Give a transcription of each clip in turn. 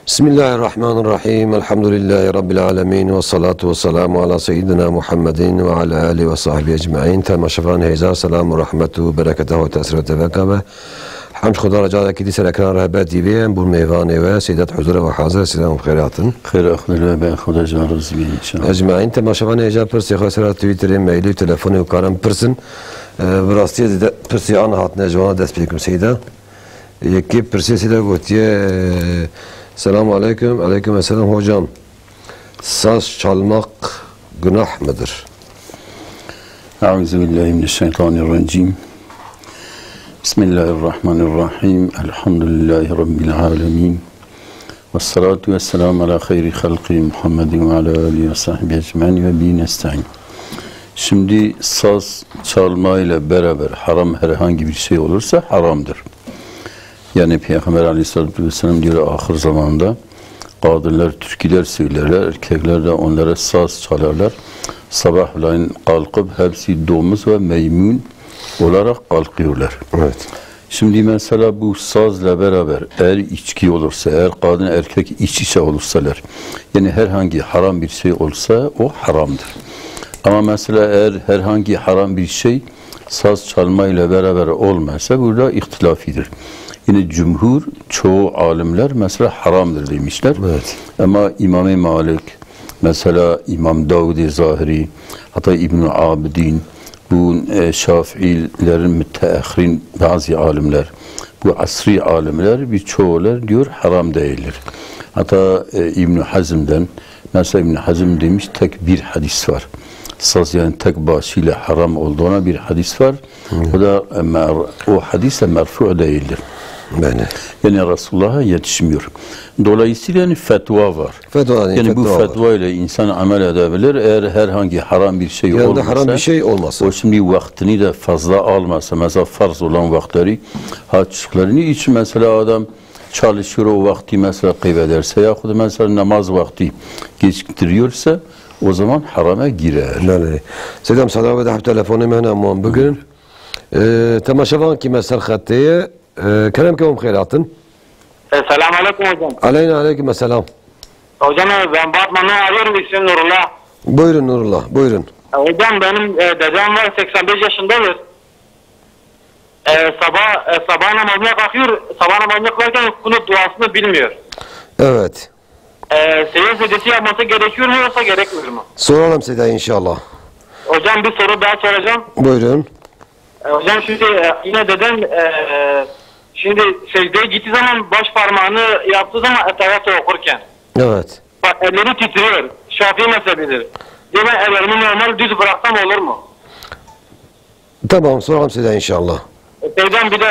Bismillahirrahmanirrahim. Elhamdülillahi Rabbil alemin. Ve salatu ve selamu ala seyyidina Muhammedin ve ala alihi ve sahbihi ecma'in. Temaşafan heyza selamu rahmetu bereketehu ve tesir ve tevekame. Hamd Khuda raca ki disel ekran rahbet diye bu meyvane ve seyyidat huzura ve hazır selamu khairatın. Khayr akhir ve ben Khuda can razı inşallah. Ecma'in temaşafan heyza persi khasara Twitter, mail, telefonu karam persin. Burası da persi ana hatne jwana dest bikum seyda. Yeki persi seyda gotiye Selamun aleyküm, aleyküm selam hocam. Saz çalmak günah mıdır? Euzubillahimineşşeytanirracim. Bismillahirrahmanirrahim. Elhamdülillahi Rabbil alemin. Vessalatu vesselamu ala hayri halqi Muhammedin ve ala alihi ve sahbihi ecmaîn ve bi nestaîn. Şimdi saz çalmayla beraber haram herhangi bir şey olursa haramdır. Yani Peygamber Aleyhisselatü Vesselam diyor ahir zamanda kadınlar türküler söylerler, erkekler de onlara saz çalarlar. Sabahleyin kalkıp hepsi domuz ve meymun olarak kalkıyorlar. Evet. Şimdi mesela bu sazla beraber eğer içki olursa, eğer kadın erkek iç içe olursalar, yani herhangi haram bir şey olsa o haramdır. Ama mesela eğer herhangi haram bir şey saz çalmayla beraber olmazsa burada ihtilafidir. Yine cumhur, çoğu alimler mesela haramdır demişler. Evet. Ama İmam-ı Malik, mesela İmam Davud-i Zahiri, hatta İbn-i Abidin, bu Şafiilerin müteahhirin bazı alimler, bu asri alimler birçoğular diyor haram değildir. Hatta İbn-i Hazm'den, mesela İbn-i Hazm demiş tek bir hadis var. Saz yani tek başıyla haram olduğuna bir hadis var. O da o hadis de merfu değildir. Yani Resulullah'a yetişmiyor. Dolayısıyla yani fetva var. Yani bu fetva ile insan amel edebilir. Eğer herhangi haram bir şey olmasa, haram bir şey olmasa, o şimdi vaktini de fazla almasa, mesela farz olan vaktleri, haçlıklarını için mesela adam çalışıyor o vakti mesela kaybederse yahut mesela namaz vakti geciktiriyorsa o zaman harama girer. Selam salam ve telefonu menamon bugün. Temaşavan ki mesela khattiye Kerem kavum khairatın. Selamun aleyküm hocam. Aleyküm selam. Hocam ben Batman'dan arıyorum, ismim Nurullah. Buyurun Nurullah, buyurun. Hocam benim dedem var, 85 yaşındadır. Sabah namazına kalkıyor, sabah namazına kılarken kunut duasını bilmiyor. Evet. Seyyid secdesi yapması gerekiyor mu yoksa gerekmiyor mu? Soralım size inşallah. Hocam bir soru daha soracağım. Buyurun. Hocam şimdi yine dedem şimdi secdeye gittiği zaman baş parmağını yaptığı zaman etayatı okurken. Evet. Bak elleri titriyor. Şafii mezhebidir. Diye ben ellerimi normal düz bıraksam olur mu? Tamam soralım size inşallah. Dedem bir de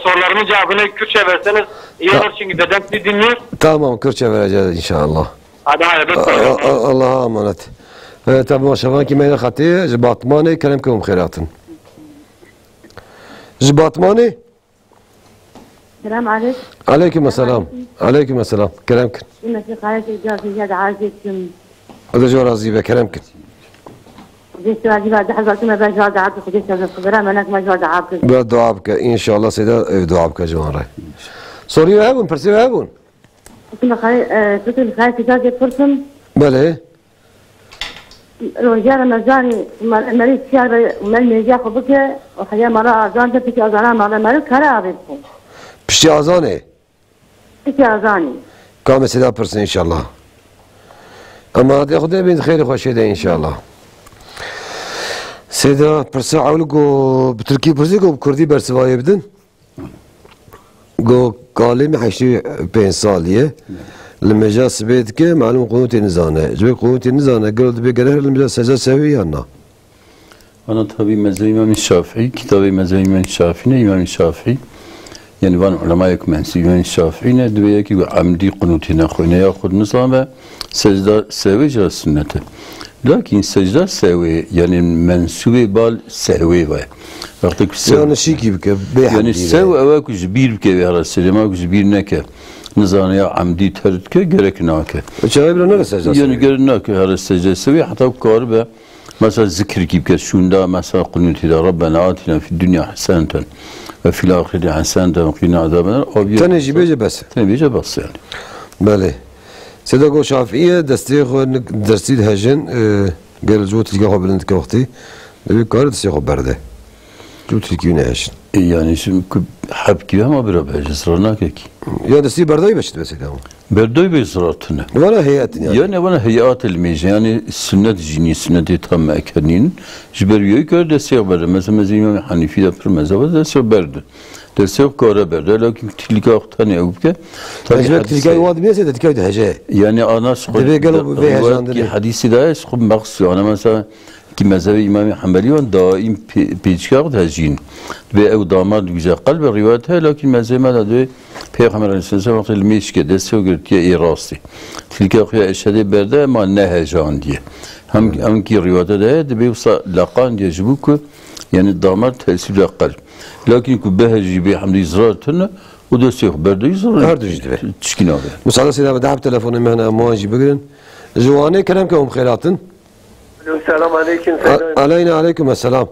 sorularımın cevabını Kürtçe verseniz iyi olur çünkü dedem sizi dinliyor. Tamam Kürtçe vereceğiz inşallah. Hadi hayırlı. Allah'a emanet. Tabi maşallah ki meyne khatiye Batmani Kerem kavum khairatın. Batmani. Selam aleyküm. Aleyküm selam. Aleyküm selam. Kerem kin. İmesi kayıt icazı عزيزكم. هذا جو راضي بك كلام كن. جيت راضي بعد حضرتك ما بجواد عبد خديت هذا الخبرة منك ما جواد عبد. بدعاء بك إن شاء الله سيدا دعاء بك جوارا. سوري هابون برسي هابون. كنا كنت الخايف icazı فرصم. بله. رجال مزاني مريض شعر ومن نجاح بك وحيا مرة أذان تبكي أذان مرة مرة كلا أبيكم. بشتي أذاني. بشتي أذاني. كام سيدا برسي إن شاء الله. أما هذا خدي بين خير خوشي ده إن شاء الله. سيدا برسي عولكو بتركي برسي كو بكردي برسواي بدن. جو قالي حشي بين سالية. لما جاء سبيت كي معلوم قنوت النزانة. جبي قنوت النزانة قالوا بيجره لما جاء سجى سوي أنا. Bana tabi mezhebi İmam-ı Şafii, kitabı mezhebi İmam-ı Şafii ne İmam-ı Şafii? Yani van ulema-i mensi İmam-ı Şafii ne diyor ki amdi kunutine koyne ya khud nizame secde sevice sünneti. Lakin secde sevi yani mensubi bal sevi var. Artık yani şey gibi ki yani sev evak bir ke ve arasılma bir neke. Nizanıya amdi tertke gerek nake. Çayibra ne secde? Yani gerek nake her secde sevi hatta karbe mesela zikir gibi şunda mesela kunutida Rabbena atina fid dunya haseneten ve fil ahireti haseneten ve qina azabennar. Tenecibe bes. Tenecibe bes yani. بله سيدا قو شافعية دستي خو درسي هجن قال جو تلقى خو بلند كوختي دبي كار دستي خو برده جو تلقى هجن Yani şimdi hep gibi ama beraber ısrarına ki. يا دستي برداي بشت mesela Berdoy bir ısrartına. ولا هيئة يعني Yani bana heyat ilmeyce yani sünnet cini sünneti tam ekenin jiberiyoy kör destek verdi. Mesela İmam Hanifi de bir mezhebe destek verdi. Destek kara verdi. Lakin tilka aktan evke. تجمع تلقى واحد مية سيدا تلقى هجاء Yani ana Debe galo ve heyecanlı ki değil. hadisi daha sıkı maksı. Ana mesela ki mezhebi İmam Hanbeli on daim peçkar hecin ve ev damar güzel kalbe rivayet he lakin mezhebe de Peygamber Aleyhisselam vakti ilmişke destek görüntüye irasti. Tilka akıya eşhede berde ama ne heyecan diye. Hem ki rivayete de bir usta lakan diye jibuku yani damar tesir kalp. Lakin ku beheci bi hamdi izraatını o destek berde izraat. Her düzde be. Çikin abi. مساعدة سيدا بدأ بتلفوني مهنا مواجي بقرن جواني كلام كم خيراتن السلام عليكم سيدنا علينا عليكم السلام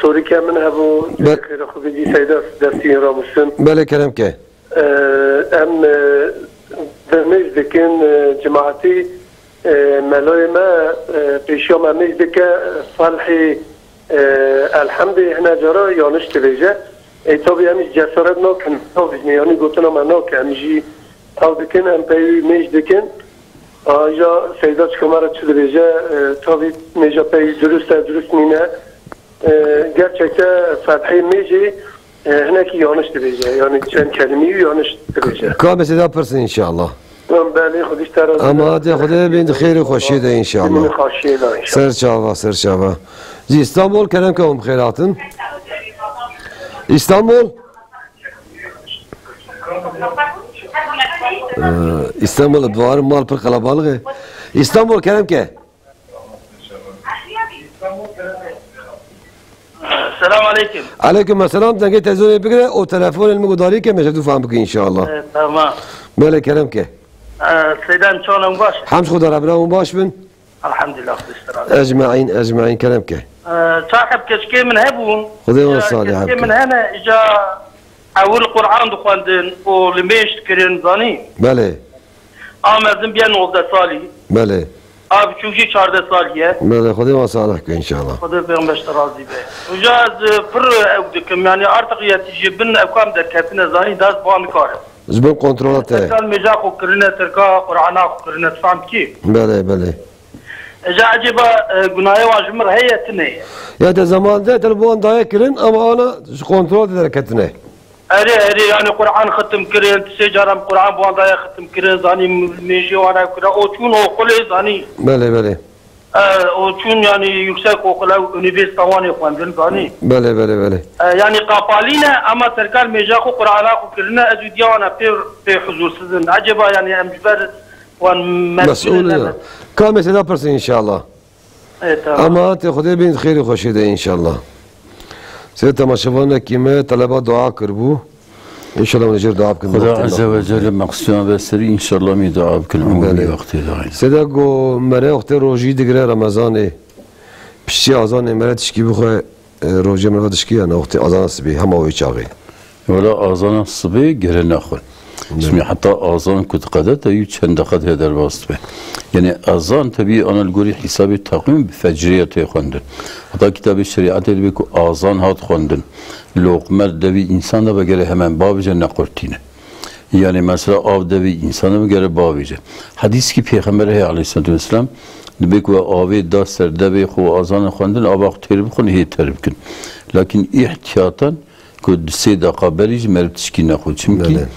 سوري كامل هبو خير خبيجي سيدة درسين رامسن بله كلام كه ام برمج دكين جماعتي ملوي ما بيشوم امج دكا صالحي الحمد هنا جرى يانش تبيجه ای تو بیامیش جسارت نکن تو بیشنیانی گوتنا من نکن میشی تو دکن ام پی میش دکن آیا سیدا چکمارا چلی بیجه تو بی میجا پی درست نینه gerçekten Fatih Meci هناك yanlış diyece yani çen kelimeyi yanlış diyece. كامل سيدا برسن إن شاء الله. Ben خودش تراز. أما هذا خدا بين خير وخشية إن شاء الله. سر شافا سر شافا. زي إسطنبول كلام كم خيراتن. İstanbul İstanbul duvarın mal pır kalabalık. İstanbul kerem ke. Selam aleyküm. Aleyküm selam. Tenge televizyonu yapıkre o telefon elimi kudari ke meşhadu faham bıkı inşallah. Tamam. Böyle kerem ke. Seydan çoğunun baş. Hamd kudar abramın baş bin. Elhamdülillah. Ecma'in kerem ke. صاحب كشكي من هبون خذي وصالي كشكي من هنا اجا اول قرآن دخواندن ولميش كرين زاني بله آمدن بيان 10 سالي بله abi çünkü 14 saliye بله خذي وصالح inşallah. خذي بيغمبش ترازي به وجاز فر اودكم يعني ارتق يتجي بن افكام دركتنا زاني داز بان كار زبون kontrolat e. كان مجاكو كرنا تركا قرآنا كرنا فهم كي بله اجا عجبا günahı vacımır heyetine Ya da zamanda telefon dayak kirin ama ona kontrol ederek etine. اري يعني قرآن ختم كرين تسجرم قرآن بوضايا ختم كرين زاني ميجي وانا كرا او چون او قلي زاني Bele او چون يعني yüksek okula üniversite vani خوندن زاني bele يعني قابالينا اما تركال ميجاكو قرآن اكو كرنا ازوديا وانا في حضور سيزن عجبا يعني امجبر وان مسؤول كم مثلا برسن ان شاء الله. اما تاخذي بين خير وخشيده ان شاء الله. سيدنا ما شافونا كيما طلبه دعاء كربو ان شاء الله ونجر دعاء بكم. خدا عز وجل مقصود بسري ان شاء الله مي دعاء بكم عمري وقت داعي. سيدا جو مرة وقت روجي دغرا رمضان بشي اذان مرة تشكي بخو روجي مرة تشكي انا وقت اذان الصبح هم هو يشاغي. ولا اذان الصبح غير ناخذ. اسمي حتى اذان كنت قدرت يتشن دقت هذا الواسط به. يعني اذان تبي انا الجوري حساب التقويم بفجريه خوندن. حتى كتاب الشريعه اللي بيكو اذان هات خوندن. لقمه دبي انسان ده بغير hemen babıca نقرتينه. Yani mesela av devi insana göre babıca. Hadis ki Peygamber Aleyhisselatü Vesselam demek ki avi da serdebi xu azan خوندن abaq terib xun he teribkin. Lakin ihtiyatan ku 3 dakika beric mertişki naxu. Çünkü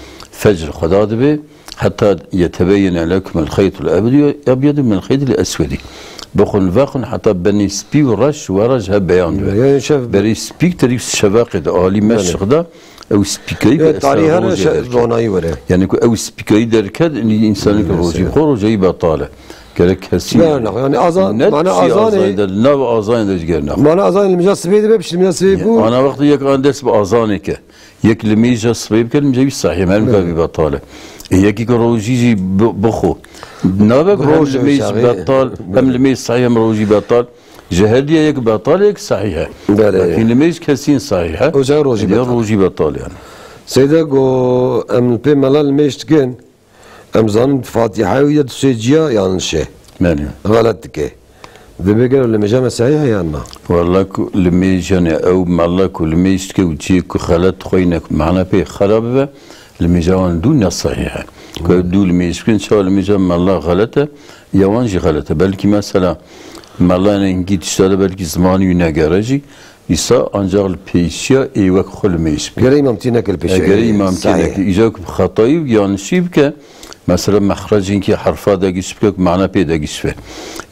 فجر خدا دبي حتى يتبين لكم الخيط الابيض من الخيط الاسود بخن فاخن حتى بني سبي ورش ورجها بيان يعني شاف بري سبيك تريف شواقد عالي مشق ده او سبيكي تاريخ زوناي ولا يعني او سبيكي دركد ان الانسان روجي خور جاي بطاله قالك هسي لا يعني اذان معنى اذان نو اذان دجرنا معنى اذان المجاز سبيد بش المجاز سبيد انا وقت يك اندس باذانك يك لميجا صبيب كلم جاي صحيح ما في بطاله هيك روجي بخو نابك روج لميز بطال هم لميز صحيح روجي بطال جهديه يك بطال يك صحيحه لكن لميز كسين صحيحه وجا روجي بطال يعني سيدا جو ام بي ملال ميشتكن امزان فاتحه ويا تسجيا يعني شيء مالي غلط كي دبي قالوا اللي مجامع صحيح يا ما والله لما يجاني او مالك لما يشتكي وتجيك خلت خوينك معنا في خرابه لما جاون دون صحيحه دول لما يشكي ان شاء الله لما جا الله غلطه يوانجي غلطه بلكي مثلا مالله نجي تشتغل بلكي زماني ونجارجي İsa ancak peşya evak xulmeyiz. Geri imamtinek el peşya. Geri imamtinek. İcak hatayı yanlışı ki mesela mahracın ki harfa da geçip mana peyda geçip.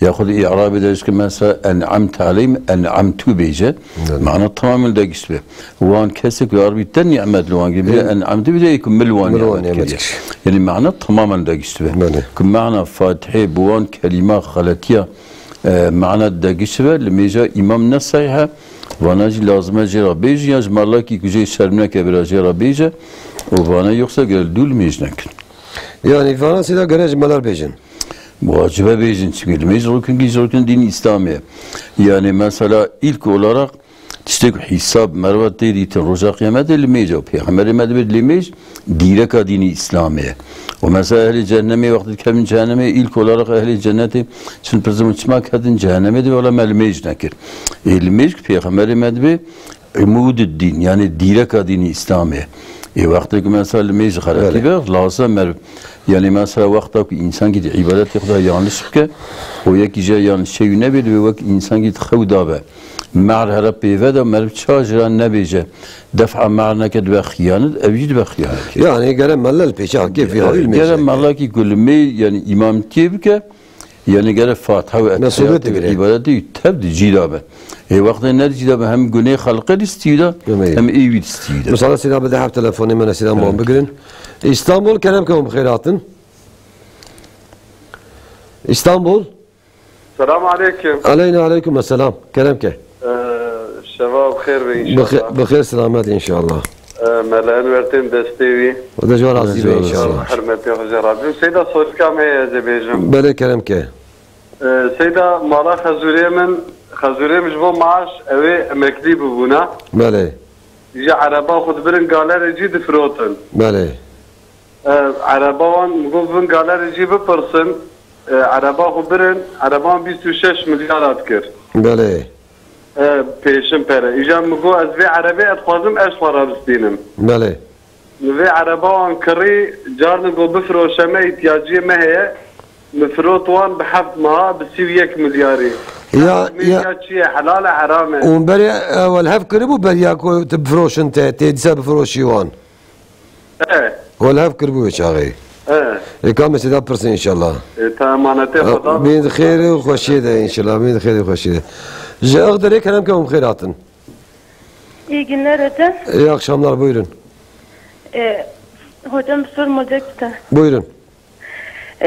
Yahut i'rab ederiz ki mesela en'amte aleyhim en'amtu beyce. Mana tamamen da geçip. Van kesik ve arbitten ni'met luan gibi. En'amtu beyce yekmel van ni'met. Yani mana tamamen da geçip. Mana Fatiha buvan kelime galatiya mana da geçip. Lemeyce imam nasayha Vanacı lazım cera beyce ya jmarla ki güzel şermine kebira cera beyce o vana yoksa gel dul mecnek. Yani vana sila gene cmalar beycin. Vacibe beycin çünkü mecrukun dini İslamiye. Yani mesela ilk olarak işte hesap mervat değil roja kıyamet limece Peygamber medbir limece direka dini İslamiye. O mesela ehli cehenneme vakti kemin cehenneme ilk olarak ehli cenneti çünkü bizim çıkmak kadın cehenneme de ola melmece nekir. Limece Peygamber medbir umudü din yani direka dini İslamiye. Vakti mesela limece halati ver lazım yani mesela vakti ki insan gidi ibadet yapar yanlış ki o yakice yanlış şey ne bir ve vakti insan gidi xavda be. مع الهرب بيفادا مرب تشاجرا نبيجه دفع معنا كدوا خيانة أبيد بخيانة يعني قال ملل بيشا كيف في هذه الميزة قال مالله كي كل مي يعني إمام تيبك يعني قال فاتحة وأتحيات العبادات تبدي جدابا هي وقت النار جدابا هم جنيه خلق الاستيدا هم إيويد استيدا مثلا سيدا بدي حب تلفوني من سيدا مهم بقرن إسطنبول كلامكم بخيراتن إسطنبول السلام عليكم علينا عليكم السلام كلامك شباب بخير ان شاء الله بخير سلامات ان شاء الله ملان ورتين دستيوي وده جوار عزيزي ان شاء الله حرمتي خجر ربي سيدا صوت كام هي زبيجم بلا كلامك سيدا مالا خزوري مش بو معاش اوي مكتب بونا بلا يجي عربا خد برن قالر يجي دفروتن بلا عربان مقوم قالر يجي ببرسن عربا خد برن عربان 26 مليارات كر بلا پیشم پره ایجا مگو از وی عربی اتخوازم اش فرا بستینم بله وی عربا وان کری جارن گو بفروشمه احتیاجی مهیه مفروت وان بحفظ مها بسيو 1 ملياري يا چیه حلال حرامه ومبري والهف كربو برياكو تبفروش انت تيدسا بفروشي وان والهف كربو شاغي كم سيدا برسن ان شاء الله تامانته خدا بين خير وخشيده ان شاء الله بين خير وخشيده اقدر كلامكم خيراتن İyi günler hocam. İyi akşamlar buyurun. Hocam bir sorum olacaktı. Buyurun.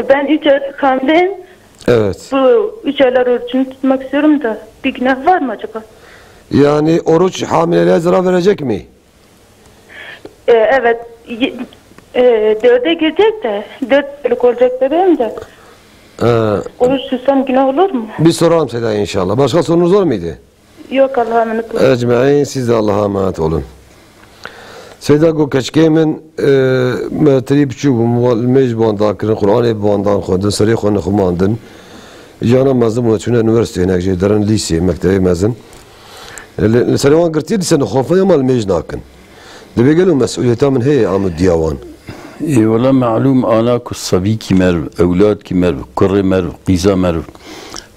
Ben 3 ay hamileyim. Evet. Bu 3 aylar orucunu tutmak istiyorum da bir günah var mı acaba? Yani oruç hamileliğe zarar verecek mi? Evet. 4'e girecek de 4 aylık olacak bebeğim de. Oruç tutsam günah olur mu? Bir soralım Seda inşallah. Başka sorunuz var mıydı? Yok, Allah'a emanet olun. Ecmaîn siz de Allah'a emanet olun. Seda go keşkemin metri biçu mecbuan da kirin Kur'an'ı buandan xwendin serî xwe nexumandin. Jana mezin bûne çûne üniversiteyê nekjê derin lîsê mektebê mezin. Li serê wan girtiye dîsa nixwafin ama li mêj nakin. Divê gelo mes'uliyeta min heye amûdiya wan. والله معلوم أنا كصبي كمر أولاد كمر كر مر قيزا مر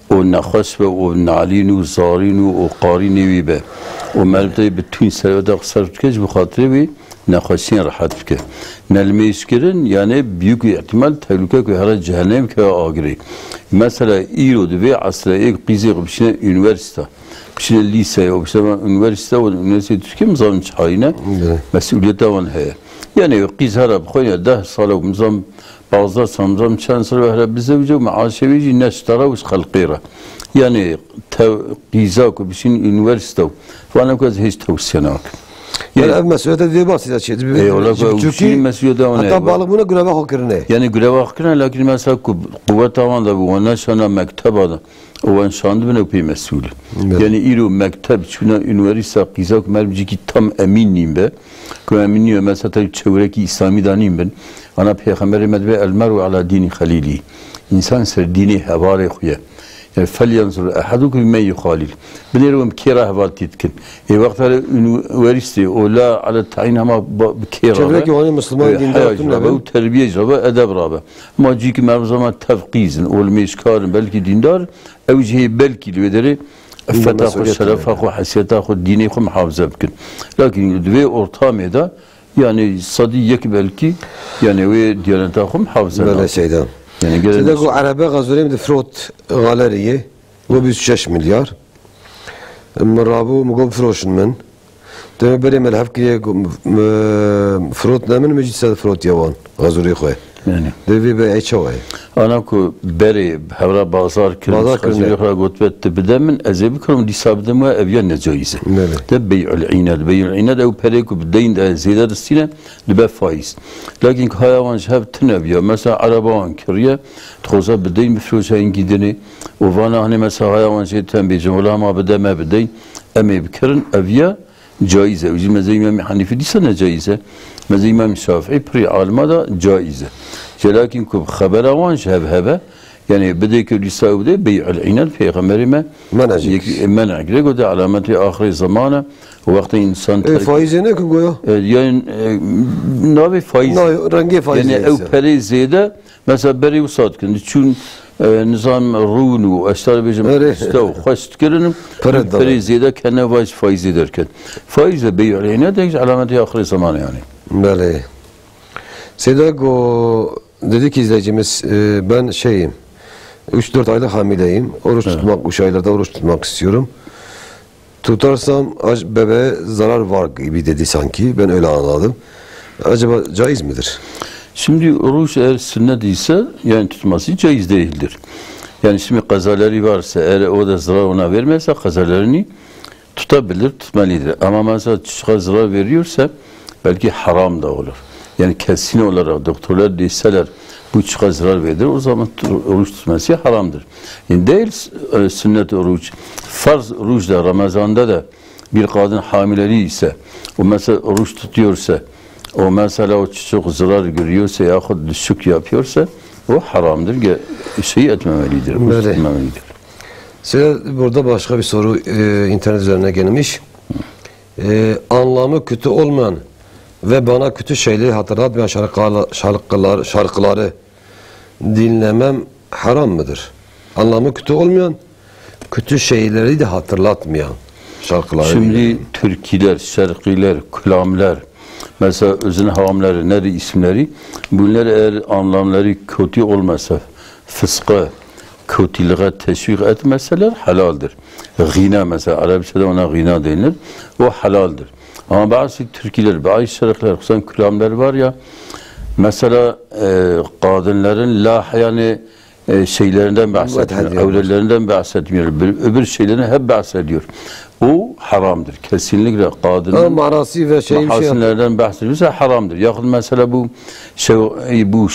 ونخش ونعلين وزارين وقارين ويبه ومرتي بتوين سردا صرفت كج بخاطر وي نخشين راحت فيك نلميش كرن يعني بيوك احتمال تهلكك وهذا جهنم كأجري مثلا إيرو دبي عصر إيه قيزا بشنا يونيفرسيتا بشنا ليسا أو بشنا يونيفرسيتا واليونيفرسيتا تشكيم زمان شحاينا مسؤوليتها وان هي yani qizhara bxoya 10 sala umzam bazda samzam çan sala vehra bizevce maaşevici neştara us xalqira yani qiza ku bişin üniversite fana ku hiç tavsiyenak yani ev mesuliyete diye bahsediyor şey Türkiye mesuliyete ona hatta bağlı buna greve hakirine yani greve hakirine lakin mesela kuvvet tavan da bu ona şana mekteba da o enşandı bine pey mesul. Yani iro mektep şuna üniversite qizak merbici ki tam eminim be. Ku eminim mesela tabii çevreki İslami daniyim ben. Ana Peygamber medve el meru ala dini halili. İnsan ser dini havale xuya. Yani fel yanzur ahadukum bime yukhalil. Bilirim kira havat yetkin. Vakti üniversite o la ala tayin ama kira. Çevreki onu Müslüman dinde yaptın ne bu terbiye icabı edeb rabe. Ama ciki merzaman tefkizin ol meşkarın belki dindar ev cihi belki lüvederi fetahı şerefahı hasiyetahı dinihü muhafaza bikin. Lakin dve ortamda yani sadiyek belki yani ve diyanetahı muhafaza. Böyle şeyden. Yani Şimdi bu Arabe gazurem de frot galeriye bu 106 milyar. Merabu mugom froşun men. Deme benim elhafkiye frot nemin meclise frot yavan gazuri khoy. Yani. Devi be eçavay. Ana ku beri hevra bazar kirin gazuri khoy gotbet bidemin ezebi krum disabdem ve evyen necaize. De bey'ul inad bey'ul inad ev pereku bideyin de ziyade destine libe faiz. Lakin hayavan şev tneviya mesela araban kiriye txoza bideyin bifroşayin gidini o vana hani mesela hayavan şey tembicim ola ama bideme bideyin eme bikirin evya caize. Uzi meze İmam Hanifi dise ne caize? Meze İmam Şafii pri alma da caize. Lakin ku haber avan şevhebe yani bedeki lisa bide bey'ul inad peygamberime men'a girek o da alameti ahir zamana o vakti insan faize ne ki goya? Yani navi faiz. Rengi faiz. Yani ev peri ziyade mesela beri usat kindi. Çün nizam runu eştar bejim stav hoş tkirenim peri ziyade kene vaiz faiz ederken. Faize bey'ul inad de alameti ahir zamana yani. Böyle. Sedago dedi ki izleyicimiz ben şeyim 3-4 aylık hamileyim. Oruç tutmak, 3 aylarda oruç tutmak istiyorum. Tutarsam bebeğe zarar var gibi dedi sanki. Ben öyle anladım. Acaba caiz midir? Şimdi oruç eğer sünnet ise yani tutması caiz değildir. Yani şimdi kazaları varsa eğer o da zarar ona vermezse kazalarını tutabilir, tutmalıdır. Ama mesela çocuğa zarar veriyorsa belki haram da olur. Yani kesin olarak doktorlar deseler bu çocuğa zarar verir o zaman oruç tutması haramdır. Yani değil sünnet oruç. Farz oruç da Ramazan'da da bir kadın hamileli ise o mesela oruç tutuyorsa o mesela o çocuk zarar görüyorsa yahut düşük yapıyorsa o haramdır. Şey etmemelidir. Böyle. Burada başka bir soru internet üzerine gelmiş. Anlamı kötü olmayan ve bana kötü şeyleri hatırlatmayan şarkıları dinlemem haram mıdır? Anlamı kötü olmayan, kötü şeyleri de hatırlatmayan şarkıları. Şimdi türküler, şarkılar, kelamlar, mesela özün havamları, neri isimleri, bunlar eğer anlamları kötü olmasa, fıska, kötülüğe teşvik etmeseler halaldir. Gina mesela, Arapçada ona gina denilir, o halaldir. Ama bazı türküler, bazı şarkılar, kusan kelamlar var ya, mesela kadınların yani şeylerinden bahsediyor, evlilerinden bahsetmiyor, öbür şeylerini hep bahsediyor. O haramdır. Kesinlikle kadının marası ve mahasinlerden bahsediyorsa haramdır. Yakın mesela bu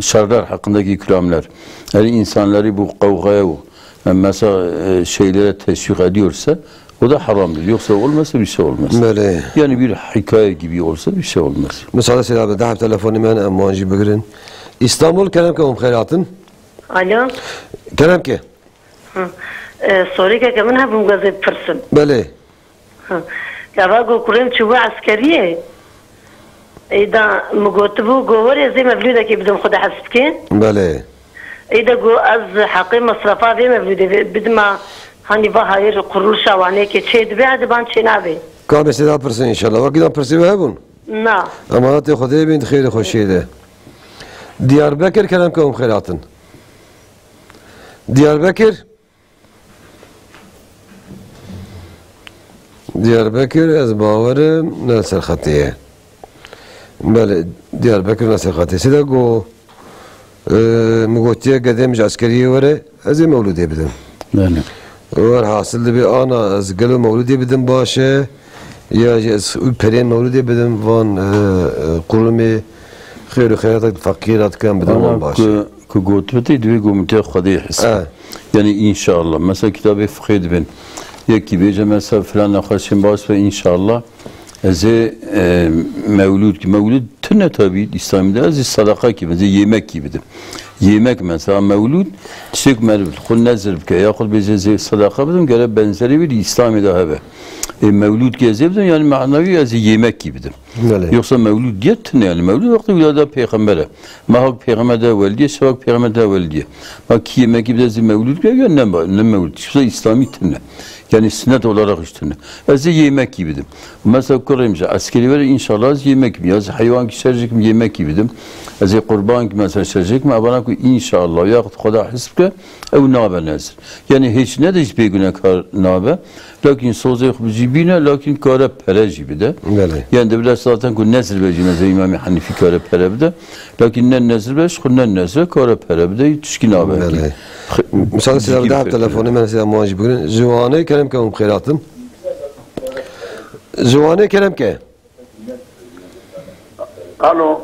şerler hakkındaki kelamlar, yani insanları bu kavgaya mesela şeylere teşvik ediyorsa o da haramdır. Yoksa olmasa bir şey olmaz. Böyle. Yani bir hikaye gibi olsa bir şey olmaz. Mesela selam da telefonu ben amacı bugün. İstanbul Keremke umkhayratın. Alo. Keremke. Soru ki من هم مغازه پرسم. بله. که واقع کردیم چوب عسکریه. ایدا مگوتبو گوهری زی مبلوده که بدم خود حسب که. بله. ایدا گو از حقی مصرفا وی مبلوده بدم hani vahayır kurul şavane ki çeydi be hadi ban çenabe. Kabe seda pırsı inşallah. Vakit pırsı ve bun. Na. Ama hadi Xuday bin xeyri hoşiyede. Diyarbakır Keremke umkhayratın. Diyarbakır ez bavarım nasıl khatiye. Bale Diyarbakır nasıl khatiye. Seda go mugotiye gademci askeriye vere ez mevlud ebidim. Yani. Var hasıldı bir ana az gelo mevlud ebidim başe ya ez perin mevlud ebidim van kurumi khayr khayrat fakirat kan bidim başe. که گوتبتی دوی گومتی خودی حساب یعنی انشالله مثلا کتاب فقه دبن یکی بیجه مثلا فلان نخواستیم باز و انشالله از مولود که مولود تنه تابید اسلامی ده از صدقه کی مثلا yemek کی بدم yemek mesela mevlud çiçek mevlud kul nazır bke ya kul bize sadaka بدم gene benzeri bir İslami daha be mevlud gezebdim yani manevi az yemek gibidim. Yoksa mevlud diyettin yani mevlud vakti vilada peygambere. Mahak peygamber de velidiye, şevak peygamber de velidiye. Bak yemek gibi de mevlud geliyor ne mevlud. Yoksa İslami tinne. Yani sünnet olarak iştinne. Az yemek gibidim. Mesela kurayımca askeri veri inşallah az yemek gibi. Az hayvan kişercik mi yemek gibidim. Az kurban ki mesela şercik mi abana ku inşallah yahut kuda hisbke ev nabe nezir. Yani hiç ne de hiç bir güne kar nabe. Lakin sözü cibine lakin kara pere gibi de. Yani devlet zaten ku nezir veci mesela İmam Hanifi kara pere bide. Lakin ne nezir veci kunden nezir kara pere bide tüşkin nabe. Müsaade size bir daha telefonu ben size muhacip bugün. Züvane kerem ke mkhairatım. Züvane kerem ke. Alo.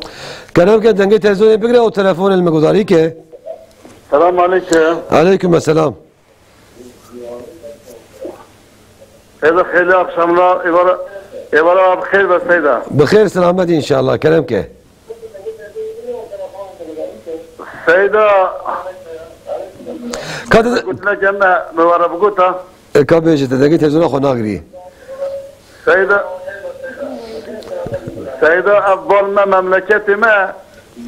Kerem ke denge televizyonu bigre o telefon elime guzari ke. Selam aleyküm. Aleyküm selam. Eda hayırlı akşamlar. Evara abi hayır ve seyda. Bixeyr selamet inşallah kerem ke. Seyda. Kadı Kutla cemme müvara bukuta. kabeci denge televizyona konagri. Seyda avvalma memleketime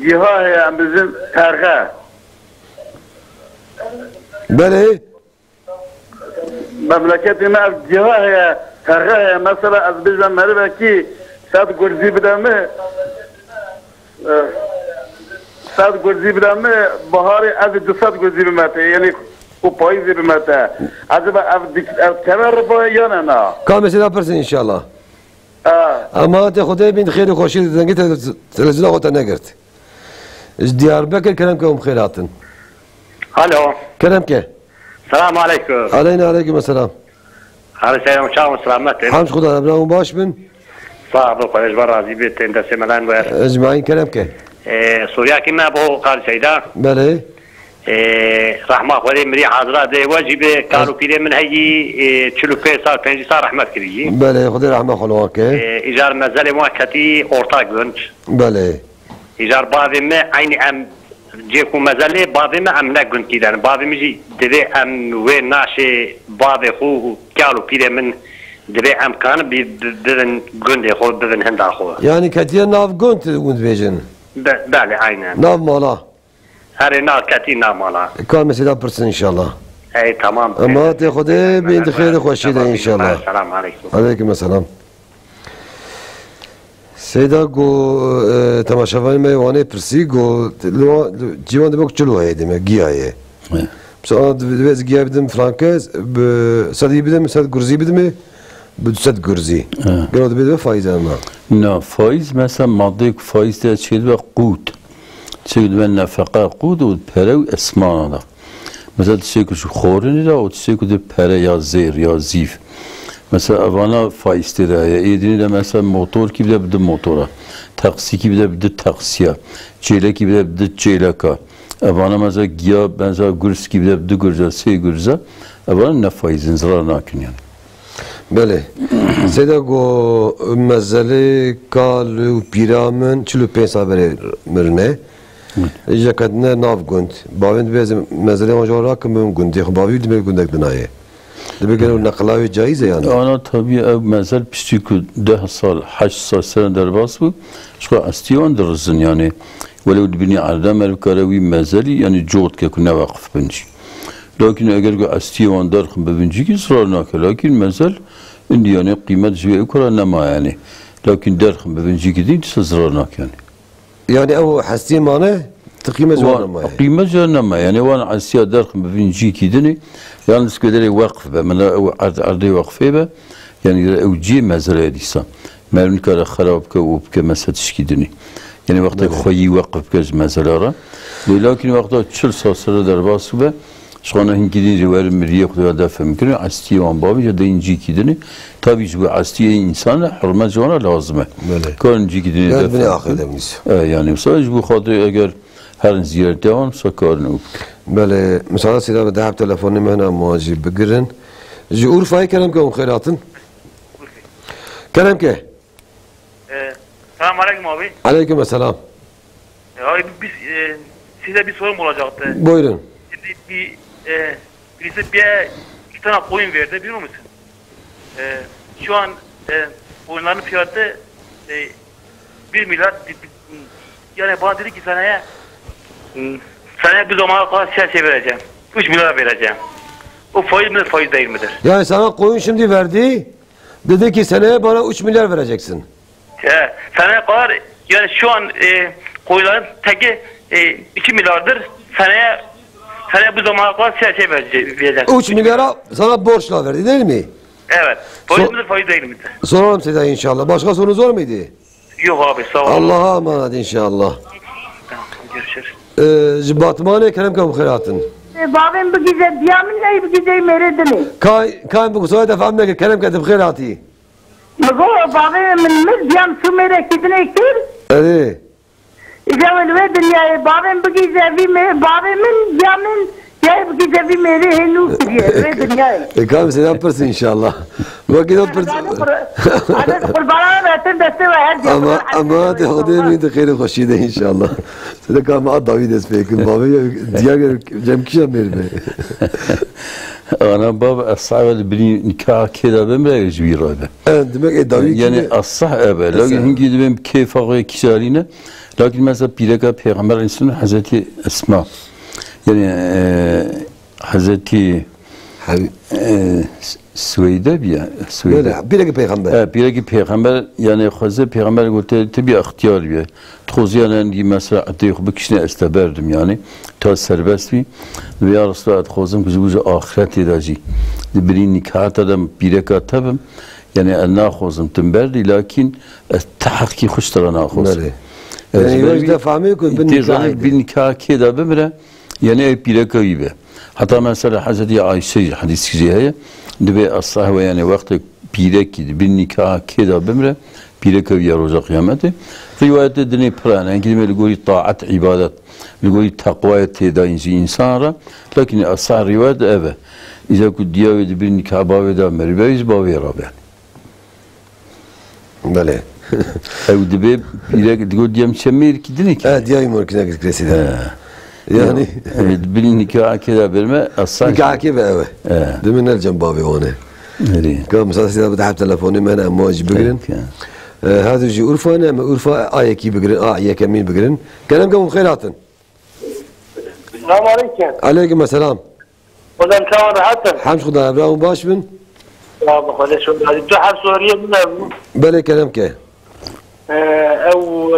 cihaya bizim terhe. Beli. Memleketime cihaya terhe mesela az bizden merve ki sad gurzi bidemi sad gurzi bidemi bahari az sad gurzi bimete yani o payız bimete acaba av kemer bu yanına Kamesi persin inşallah. Ama te Xuday bin xeyr خوشی denge televizyona kota negert. Diyarbakır kerem ke mkhairatın. Alo. Kerem ke. Selamun aleyküm. Aleyna aleyküm selam. Aleyküm selam selamet. Hamd Xuda abram baş bin. Sağ ol kardeş var razı bir tende semelan var. Ecmaîn kerem ke. Suriye ki ma bu kardeş seyda. Beli. رحمة خوري مري حاضرة ده واجب كانوا في من هي تشلو فيصل فنجي صار رحمة كريجي. بله خدي رحمة خلواك. إيجار مزالي مؤكدي أورتاق بنت. بله. إيجار بعض ما عيني أم جيكو مزالي بعض ما أم لا كنت كده بعض مجي دبي أم وين ناشي بعض خو كانوا في من دبي أم كان بدن جندي خو بدن هند خو. يعني كتير ناف جنت وند بيجن. بله عينه. ناف مالا. هري نا كتير نا مالا. كان مسيدا برسن إن شاء الله. أي تمام. أما تأخذه بنت خير خوشيدة إن شاء الله. السلام عليكم. عليكم السلام. سيدا جو تماشاوان ميوانه برسي جو لو جيوان دمك چلو هي دمه گيايه. بس أنا دوز گيا بدم فرانكز بسدي بدم سد گرزي بدم بسد گرزي. قالوا بدم فايز أنا. نه فایز مثلا ماده فایز ده چیز و قوت چیز و نفقه قوت و پره و اسمان ده مثلا چیزی که خورنی ده و چیزی که پره یا زیر یا زیف مثلا اوانا فایز ده ایدینی ده مثلا موتور کی بده موتوره تاکسی کی بده تاکسیه چیله کی بده چیلکا اوانا مثلا گیا مثلا گرز کی بده گرزه سی گرزه اوانا نفایزین zarar nakin yani. بله سيدا جو مزالي كالو بيرامن چلو پيسا بره مرنه اجا كدنا ناف گوند باوند بيز مزالي مجورا كم گوند يخ باوند بيز گوندك بنايه دبي قالوا نقلاوي جايزه يعني انا طبيعي او مزال بشتكو 10 سال 8 سال سنه در باس بود شو استيون درزن يعني ولو دبني عرضه مركروي مزالي يعني جوت كنا واقف بنجي لكن اگر استيون درخم ببنجي ki ısrar nakı lakin mezal indi yani kıymet jüye ukra nema yani lakin derkhim bebinci gidin ısrar nakı yani يعني او حسي مانه تقيمه زوانه ما قيمه جنما يعني وانا عسيا درخم ببنجي كيدني yalnız كدري وقف من ارضي وقفه به يعني اوجي مزال ديسا مالن كره خراب كوب كمسد شكيدني يعني وقت خوي وقف كز مزالره لكن وقت çıl sasları derbası be Sonra hinkidin rivayetin miriye kutuya da femkini astiye wan babi ya da inci kidini tabii ki bu astiye insana hürmet jona lazım. Kan inci kidini de beni akıdemiz. Yani sadece bu xatir eğer هرن زيارتي هم سكارنو بله مثلا سيدا بدهم تلفوني من مواجه بقرن جي أورفاي كلام كم خيراتن كلام كه Selam aleyküm abi. Aleyküm selam. Abi biz size bir sorum olacaktı. Buyurun. Şimdi birisi iki tane koyun verdi biliyor musun? Şu an koyunların fiyatı 1 milyar. Yani bana dedi ki seneye bir zamana kadar şey vereceğim. 3 milyar vereceğim. O faiz midir faiz değil midir? Yani sana koyun şimdi verdi. Dedi ki seneye bana 3 milyar vereceksin. Seneye kadar yani şu an koyunların teki 2 milyardır. Seneye bu zamana kadar şey vereceğim. 3 milyara sana borçla verdi değil mi? Evet. Faiz midir faiz değil midir? Soralım size inşallah. Başka sorunuz var mıydı? Yok abi sağ olun. Allah'a emanet inşallah. Görüşürüz. Batmane kerem kam khairatın. Babam bu gece diyamin bu gece meredini. Kain bu soyda famne ke kerem katib khairati. Mago babam min diyam şu mere kitne kir? Evet. İzamel ve dünyaya babam bu gece babamın diyamin ya bu gece mere henu kiriye ve dünyaya. Kam selam pırsın inşallah. Vakit o pırsın. Hadi kurbana versin deste ve ama de hodemi de khayr khoshide inşallah. Size kam ad David espekin baba diğer cemkişe merme. أنا بابا الصعب اللي بني نكاح كذا بمرأة جبيرة به. demek David يعني الصح أبى لكن هنجي دبم كيف أغير كسالينه لكن مثلا بيلقى بيغمر إنسان حزتي أسماء يعني حزتي سويدة بيا سويدة بيلقى peygamber. بيلقى بيغمر يعني خزة بيغمر قلت تبي اختيار بيا تخوزي أنا عندي مثلا أتيخ بكشنا استبردم يعني تا سربست بي ويا رسول الله خوزم كجوز آخرتي راجي برين نكاحات دم بيلقى تبم يعني أنا خوزم تنبردي لكن التحقي خوش ترى أنا خوزم. يعني وجد فهمي يكون بالنكاح كذا بمرة يعني بيلقى يبه. حتى مثلا حزتي عايشة حديث كذي دبي الصحوة يعني وقت بيركي بالنكاح كذا بمرة بيركي يا رجع قيامته رواية الدنيا بران يعني كلمة يقولي طاعة عبادات يقولي تقوى تدين إنسان لكن الصح رواية أبا إذا كنت دياوي بالنكاح باوي دا مربيز باوي رابع بله أو دبي بيركي تقول ديام شمير كدنيك دياوي مركزنا كريسيدا يعني بالنكاح كذا برمى الصح نكاح كذا أبا دمن الجنبابي هون كم مسافة بدها تلفوني من أمواج بقرن هذا جي أورفا أنا أورفا كي بقرن آية كمين بقرن كلام كم خيراتن السلام عليكم. عليكم السلام. ولا كان حتى حمش خدا إبراهيم باش من والله خلي شو هذه تحب سوريا من بلي كلام كه او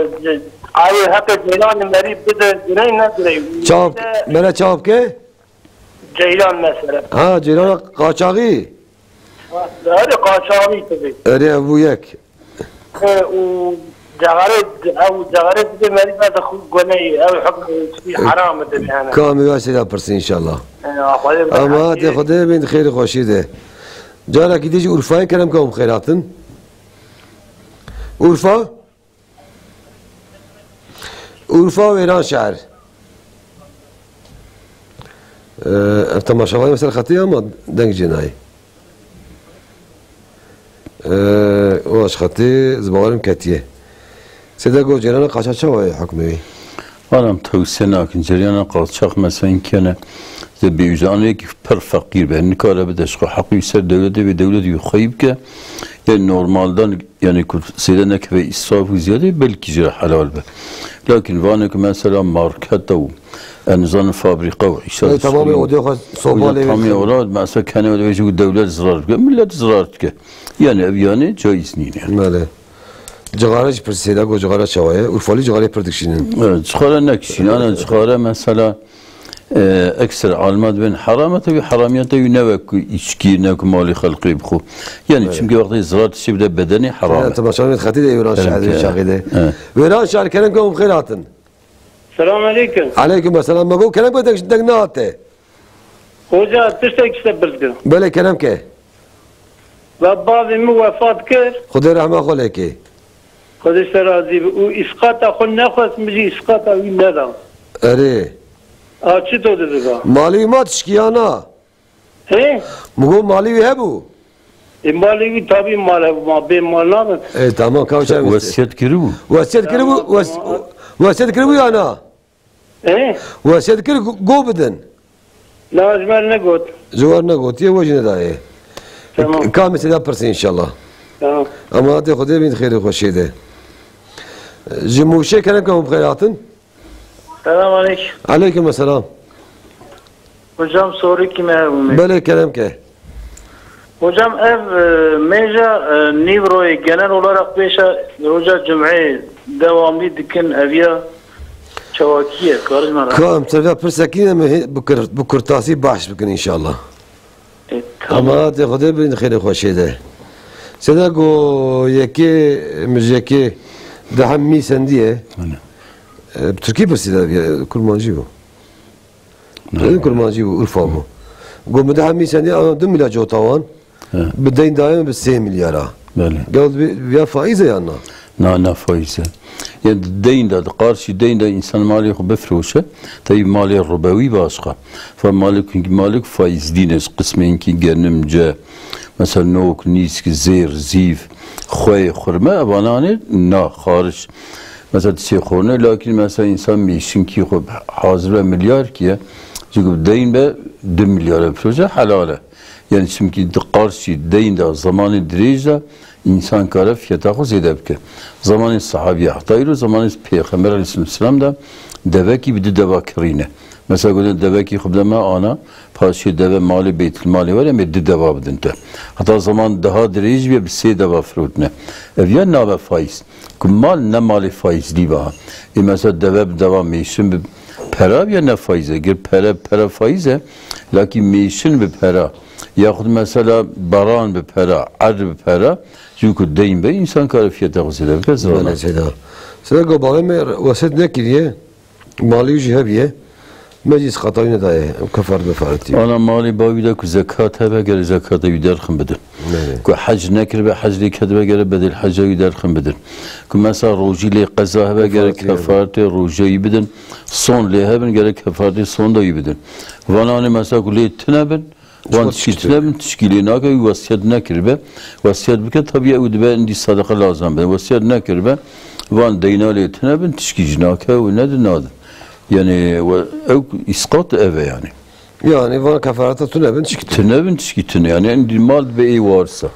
اي حتى جيلان مريب بده جنين ندري شاب ملا شاب كه جيلان مثلا جيلان قاچاغي هذا قاشاري تبي أري أبوياك وجغرد او جغرد مريب هذا خو قني او حكم حرام تبي انا كامل واسيلا برسي إن شاء الله أما تاخذ من خير خوشيده جانا كي تيجي أورفاي كلام كم خيراتن أورفا وإيران شعر تماشاوي مثلا خطية ما دنج جناي واش خطي زبالم كتيه سيدا قو جيرانا قاشا شوي حكمي أنا متوسنا كن جريانا قاچاق مثلا كان بيوزانك بر فقير به نكاره بدش حقي يسر دولته به دولت يخيب که يعني نورمالدان يعني كنت سيدنا كفي إسراف وزيادة بلكي جرى حلال به لكن وانك مثلا ماركت أو نظام فابريقة وعيشة تمام ودي خد صوبالي تمام أولاد مثلا كان يجوا الدولة زرار كه ملة زرارت كه يعني جايز نين يعني ماله جغارج برسيدا قو جغارج شوية والفولي جغاري بردكشينن جغارة نكشين أنا جغارة مثلا أكثر علامات بين حرامته وحراميته ينوك إشكي نوك مالي خلقي بخو يعني شمكي وقت زرارة الشيء بدأ بدني حرام طبعا شغلة خطيرة ويران شعر شاغلة ويران شعر كلامكم خيراتن السلام عليكم. عليكم السلام ما قول كلام بدك دقناته خوجا تشتاق تبرد بلا كلام كه بابي مو وفات كر خذ رحمة خليكي خذ استرازي وإسقاط أخو ناخذ مجي إسقاط وين هذا اره چی تو دیگه؟ مالی ما تشکیانا هی؟ مگو مالی وی هبو این مالی tabii mal be mal nabı. Tamam kavuşa وصیت کړی وو وصیت کړی وصیت کړی یا نه وصیت کړی گو بدن لازم نه گوت جوار نه گوت یه وجه نداره تمام کام مثلا پرس ان شاء الله تمام اما هات خدای بین خیر خوشی ده جموشه کنم که بخیراتن سلام علیکم علیکم السلام hocam soru kime yapayım? بله کنم که Hocam ev meca Nivro'yu genel olarak hoca cum'e devamlı dikin evye çavakiye karışma. کام ترجع پرسکینه بکرتاسی باش بکن ان شاء الله اما هات خدای بین خیر خوشی ده سنا گو یکی مجیکی ده هم میسندیه ترکی پرسیده کرمانجی بو کرمانجی بو urfa بو گو مده هم میسندیه 2 milyar جوتاوان بدین دایم به 3 milyara بله قال بیا فائزه یا نه نه فایزه yani deyin de karşı deyin de insan mali befroşe tabi mali rubavi başka fa malik faiz dines kısmen ki genimce mesela nok nisk zir ziv khoy khurma abanane na hariç mesela tşekhone lakin mesela insan mişin ki hazır ve milyar ki çünkü deyin be 2 milyar proje halale yani çünkü karşı deyin de zamanı direjde insan kara fiyata ko zedebke. Zamanı sahabi hattayru zamanı Peygamber Aleyhisselam da deve ki bir deva kirine. Mesela gördün deve ki xubdama ana paşi deve mali beytül mali var ya bir deva bidinte. Hatta zaman daha direj bir se deva frutne. Evyen nave faiz. Kumal ne mali faiz diva. Mesela deva meşin bir para ya ne faize gir para faize lakin meşin bir para. Yahut mesela baran bir para, ar bir para, çünkü deyin be insan karifiyete kızıyla bir kez var. بله سیدا سیدا گو باقی می وسط نکریه مالی وجه هبیه مجلس خطایی نداره کفار بفارتی Ana mali bavi de ku zekat hebe gere zekata yuderxin bidin. Ku hac nekir be hac li kedbe gere bedel hacca yuderxin bidin. Ku mesela roji li qaza hebe gere kefarti roji bidin. Son li hebben gere kefarti son da bidin. Vanani mesela ku li tinebin وان تشكيلين تشكيلين هكا وصيت نكربه وصيت بك طبيعي ودبا عندي صدقه لازم به وصيت نكربه وان دينالي تنبن تشكيجناكا وناد ناد يعني او اسقاط eve yani yani var kafarata tünebin çıktı tünebin yani عندي مال باي وارثه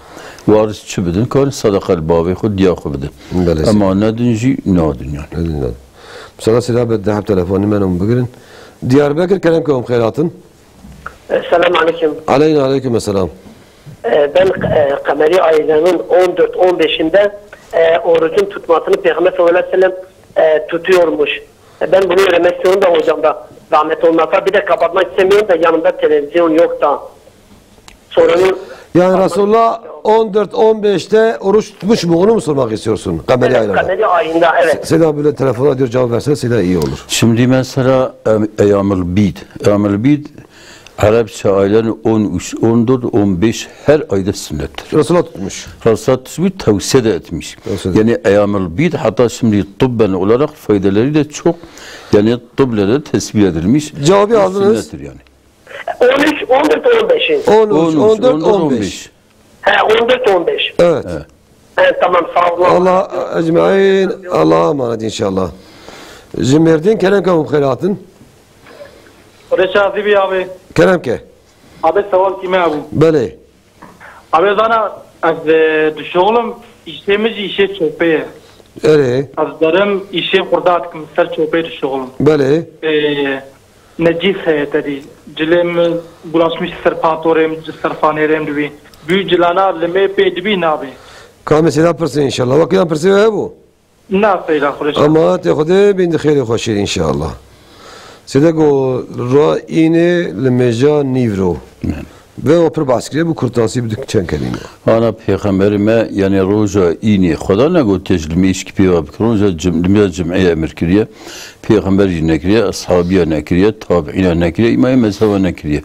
وارث çübedin kan sadaka babi خود ياخذ بدن ama nadinci nadin yani mesela silah bedde telefonu menum bugün Diyarbakır Kerem Kavum Khairatın Selamun Aleyküm. Aleyküm selam. Ben kameri aylarının 14-15'inde orucun tutmasını Peygamber sallallahu aleyhi ve sellem tutuyormuş. Ben bunu öğrenmek istiyorum da hocam da rahmet olmasa bir de kapatmak istemiyorum da yanımda televizyon yok da. Sorunun yani Resulullah 14-15'te oruç tutmuş mu onu mu sormak istiyorsun? Kameri aylarda. Kameri ayında evet. Seda böyle telefona diyor cevap versene Seda iyi olur. Şimdi mesela Eyyamül Bid Arapça ayların 13, 14, 15 her ayda sünnettir. Resulullah tutmuş. Resulullah tutmuş, tavsiye de etmiş. Yani Eyyamül Bid hatta şimdi tıbben olarak faydaları da çok yani tıbble de tespit edilmiş. Cevabı aldınız. Sünnettir yani. 13, 14, 15'in. 13, 14, 15. He 14, 15. Evet. Evet tamam sağ olun. Allah ecmaîn Allah'a emanet inşallah. Cimerdin Kerem Kavum Khairatın. Reşat abi. Kerem ke. Abi saval kime abi? Bele. Abi zana az düşoğlum işlemiz işe çöpeye. Ere. Azdarım işe kurdat kımsar çöpeye düşoğlum. Bele. Necis heyetleri. Cilem bulaşmış serpatorem, serfanerem dibi. Büyü cilana leme pe dibi nabi. Kame seda perse inşallah. Vakidan perse ve bu. Nasıl Reşat? Ama te xude bin khayr khoshir inşallah. Seda go ra ine lemeja nivro. Ve o per baskıya bu kurtası bir dükkan kelime. Ana peygamberime yani roja ini Xuda ne go teclime ki peygamber roja cem'iye emrkiriye peygamber nekriye ashabiye nekriye tabi'ine nekriye imam mezhebe nekriye.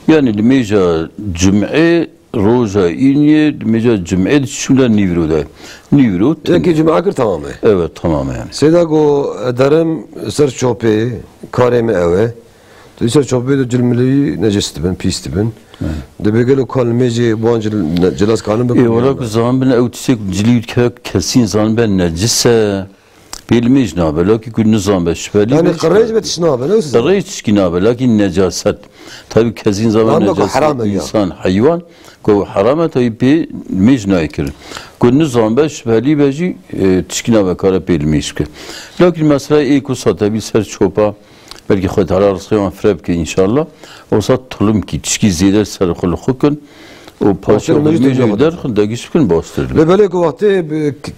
Yani lemeja cem'i روزا اینیه میجا جمعه شولا نیورو ده نیورو یکی جمعه کرد تمامه evet tamam yani سیدا گو درم سر چوپی کارم اوه تو سر چوپی دو جلملی نجست بن پیست بن دبیگلو کلمه بانج جلاس کانم بکن olarak zaman ben ötesek ciliyut kesin zaman ben necisse bilmiş nabe lakin günü zaman ben şüpheli yani kırrayız bet şnabe ne olsun kırrayız ki nabe lakin necaset tabi kesin zaman necaset insan hayvan ko harama tabi bir mecna ekir günü zaman ben şüpheli beci tişkina ve kara bilmiş ki lakin mesela ilk usta tabi ser çopa belki خود حالا رسخیان فرب که انشالله وسط طلم کی تشکی زیاده سر خل خوکن و پاشا میجی در خود داگیش کن باستر. لبله که وقتی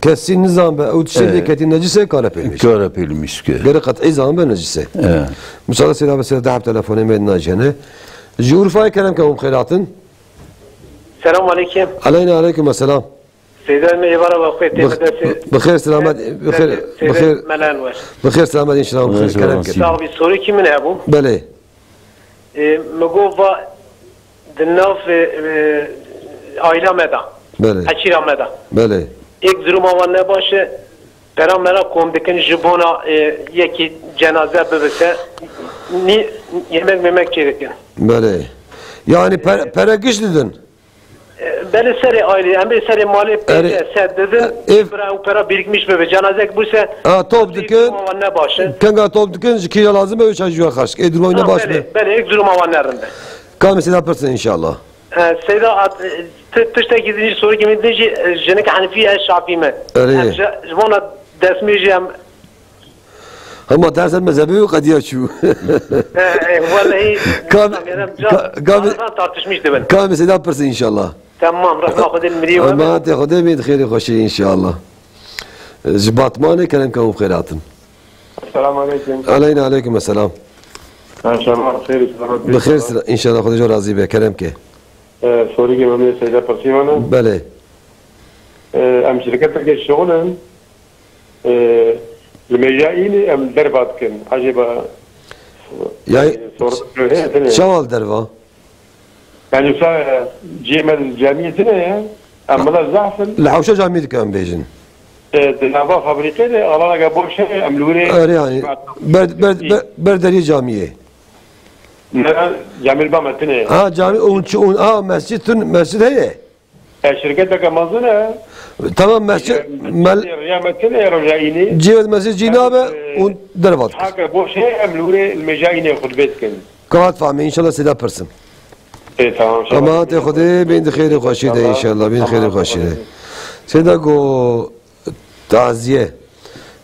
کسی نظام به او تشلی کتی نجسه کار پیلمیش. کار پیلمیش که. غیر قطعی زمان به نجسه. مثلا سیدا بس دعوت تلفنی من ناجنه. جورفای کلام که خیراتن. سلام علیکم. علیکم السلام. سيدنا المجبرة وأخوي بخير سلامات بخير ملان واش بخير سلامات إن شاء الله بخير كلامك صاحبي سوري كي من أبو بلى مقوفا دناف عائلة مدى بلى عشيرة مدى بلى إيك زروما وانا باشه برا مرا قوم دكن جبونا يكي جنازة ببسه ني yemek çevirken. بلى yani perakış dedin. Beni seri aile, emri seri mali set dedin. Para birikmiş mi? Cenazek bu se. Top dikin. Ne başı? Kanka top dikin, ki lazım öyle çocuğa karşı. Durum ne baş mı? Ben ilk durum avanlarında. Kamisi yaparsın inşallah. Seyda tışta gidince soru kimi dinci jenik Hanifiye Şafii mi? Evet. Jvona desmeyeceğim. Ama dersen mezhebi kad yaşıyor. Vallahi kamisi tartışmıştı ben. Kamisi yaparsın inşallah. Tamam, رفع خذ المريوة. ما تاخذ من خير خوشي ان شاء الله. جباطماني كلام كون خيراتن. السلام عليكم. عليكم السلام. ان شاء الله بخير. بخير ان شاء الله خذ راضي به كلامك. سوري كي ممنوع سيدة برسيمانا. بلى. ام شركتك الشغل المجائيني ام درباتكن عجبا. يعني شوال دربا. يعني يسا جيمل جامعتنا يا اما لا زعفن الحوشه جامعتك كان بيجن دنابا فابريكه الله لا بوشه املوري يعني بردري جامعه جامع البامتنا جامع اون مسجد هي شركتك مازنه tamam mescid ريامتنا رجايني جيد مسجد جنابه ودربات حاجه بوشه املوري المجاينه خد بيتكن كات فاهمين ان شاء الله سيدا برسم tamam. Ama تاخذي بين خير وخشيده ان شاء الله بين خير وخشيده سيدا جو تعزيه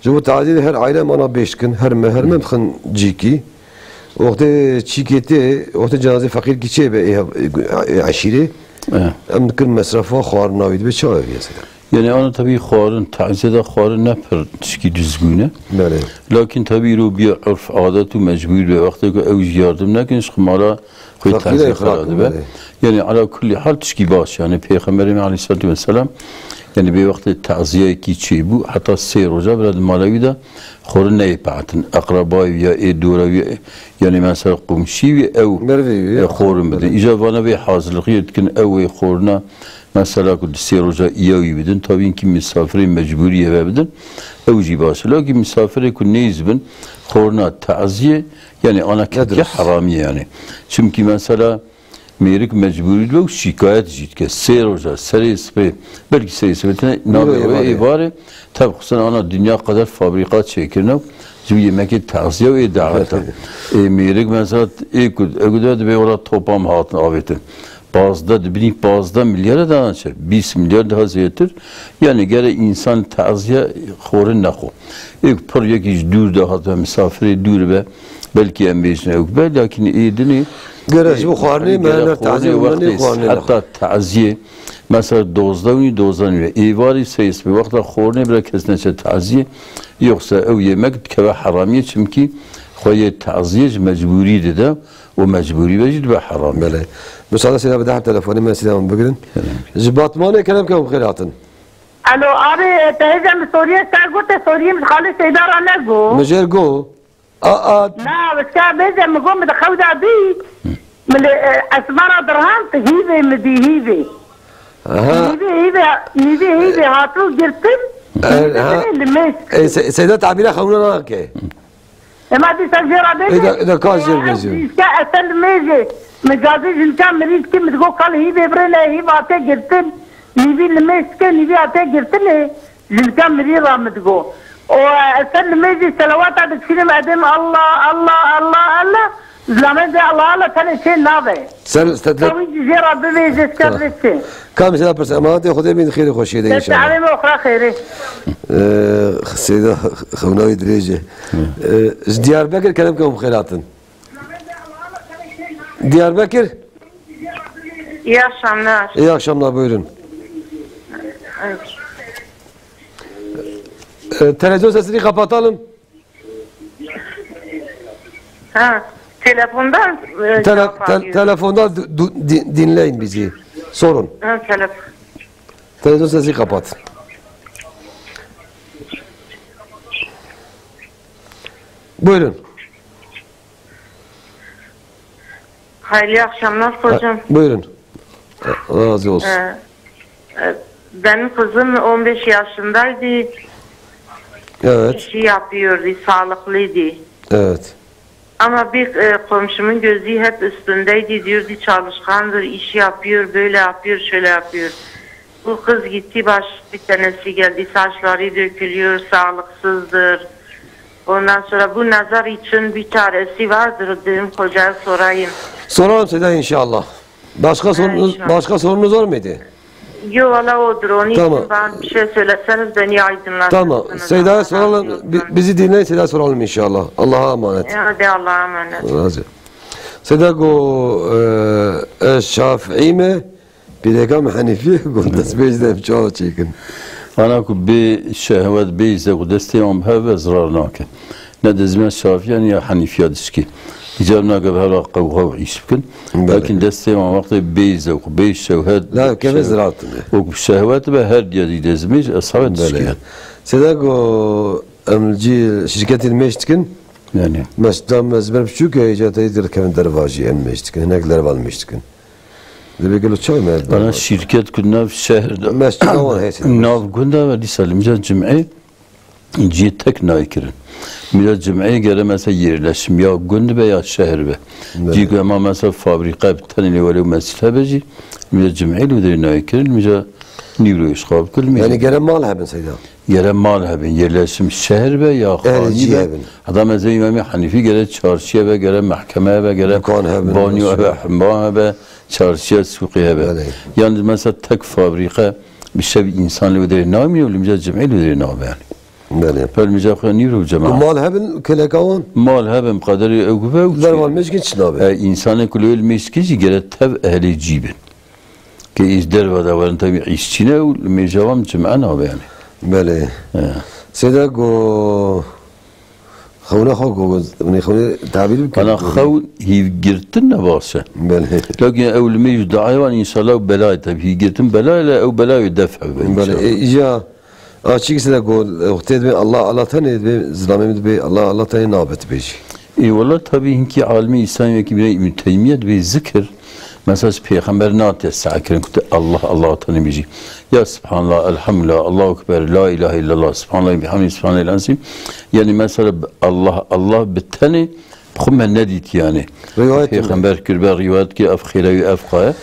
جو تعزيه her aile mana 5 gün her mehermem xın ciki وقت çiketi وقت cenaze fakir geçe be aşire am kır mesrafa xar navid be çay mesela. Yani onu tabii xarın taziyede xarın ne per tişki düzgüne. Bəli. Lakin tabii ro bir urf adet ve mecbur ve vakti ki ev yardım lakin şımara koy taziye xaradı be. Yani ala kulli hal tişki baş yani Peygamberimiz Aleyhisselatü Vesselam yani bir vakti taziye ki çi bu hatta seyir roja biraz malavi da xarın ne yapatın akrabayı ya duravi yani mesela komşi ve ev xarın beden. İcabana bir hazırlık yetkin ev xarına mesela ki seroja iyi bidin tabii ki misafiri mecburiye bidin evci başı lakin misafiri ki neizbin xorna taziye yani ana ki harami yani çünkü mesela merik mecburi ve şikayet jitke seroja serisi belki serisi ne ve ibare tabii sen ana dünya kadar fabrikat çekirne çünkü yemek taziye ve davet merik mesela ekudada bir orada toplam hatın avetin bazda milyara daha açar. 20 milyar daha ziyettir. Yani gene insan taziye xorun naxo. İlk paraya ki dur daha da misafiri dur ve belki embeyisine yok. Lakin iyidini Gerçi bu xorni meğer taziye vakti hatta taziye mesela dozdan ve ivari sayısı bir vakti xorni bile kesneçe taziye yoksa ev yemek keve haramiye çünkü xoye taziye mecburi de o mecburi vecid ve haram. Bele. Müsaade seyda bir daha telefonu ben seyda mı bugün? Jibatmane kelam kam khairatın. Alo abi teyzem Suriye sargote Suriye mi khali seyda rana go. Mejer go. Na bas ka bezem go med khawda bi. اسماء درهان هيبه مدي هيبه هيبه هاتو جرتم سيدات عبيرة خونا ناكي ما دي سجرة بيجي إذا كان جير بيجي أسل ميجي مجازي جنكا مريض كي متقو قال هيبه برينا هيبه آتي جرتم نيبي لميسكي نيبي آتي جرتم جنكا مريض متقو وأسل ميجي سلوات عدد كلمة أدم الله الله الله الله زمان ده الله الله كان شيء نابه سوي جزيرة ببيجي سكرتين كم سنة برس أمانتي خذي من خير خوشي ده إن شاء الله. تعلم أخرى خيري. سيدة خوناوي دريجة. دياربكر كلامكم خيراتن. Diyarbakır. İyi akşamlar. İyi akşamlar, buyurun. Televizyon sesini kapatalım. Ha, telefondan telefondan dinleyin bizi. Sorun. Ha, televizyon sesini kapat. Buyurun. Hayırlı akşamlar hocam. Buyurun. Razı olsun. Benim kızım 15 yaşındaydı. Evet. İşi yapıyordu, sağlıklıydı. Evet. Ama bir komşumun gözü hep üstündeydi, diyordu çalışkandır, işi yapıyor, böyle yapıyor, şöyle yapıyor. Bu kız gitti, bir tanesi geldi, saçları dökülüyor, sağlıksızdır. Ondan sonra bu nazar için bir çaresi vardır, dedim kocaya sorayım. Soralım size inşallah. Başka sorunuz var mıydı? Yok valla odur, onun tamam. için bana bir şey söyleseniz beni aydınlatırsınız. Tamam, Seyda'ya soralım, bizi dinleyin, Seyda'ya soralım inşallah. Allah'a emanet. Hadi Allah'a emanet. Razı. Seyda go Şafii mi? Peygamber Hanifi go desbejde çava çekin. Ana ku bir şehvet beyze ku desteyam have zrar nake. Ne dezme Şafiyan ya Hanifiya diski. İcabna gabhala qavqa işkin. Lakin desteyam vakti beyze ku bey şehvet. La keve zraatın. O şehvet ve her diye dezmiş asabet diski. Seyda go amci şirketin meştikin. Yani. Mesdam mezber küçük icataydır kevin dervacı en meştikin. Henekler valmıştikin. Demek ki çay mı? Bana şirket kundav şehirde. Mescid var heyse. Nav kundav ve disalimca cüm'e tek naykirin. Millet cüm'e göre mesela yerleşim ya gund be ya şehir be. Diye ama mesela fabrika bir tane veli mescid beci. Millet cüm'e ile naykirin. Millet nivro işgab kılmıyor. Yani gelen mal haben Seyda. Gelen mal haben yerleşim şehir be ya khani be. Adam mesela İmam Hanifi gelen çarşıya ve gelen mahkemeye ve gelen banyo ve hamam ve çarşıya suqiye be. Yani mesela tek fabrika bir şey insanlı öderi namiyor, limca cem'il öderi namiyor yani. Böyle. Pelmica khaniru cemaat. Mal haben kelekavan. Mal haben kaderi evgüve. Derval meskin çınabe. İnsanı kulüel meskici gere tev ehli cibin. Ki izder ve davarın tabi işçine u mecavam cem'an abi yani. Böyle. Seyda go خونه خو من خونه تعبير أنا خو هي جرتن نباسة. لكن أول ما يدعي وان إنسان بلاي تبي هي جرتن بلاي لا أو بلاي يدفع. إجا أشيك سيدا قول وقتيد بين الله تاني زلامي بي الله تاني نابت بيجي. إيه والله تبي هنكي عالمي إسلامي كبير ابن تيمية بذكر مثلا Peygamber nâtiyesi kirin kutu Allah tanı bizi. Ya Subhanallah, Elhamdülillah, Allahu Ekber, La ilahe illallah, Subhanallah, bihamdi, Subhanallah, azim. Yani mesela Allah bitani, bkhumma nedit yani. Peygamber kürbe rivayet ki afkhila ve afqaya.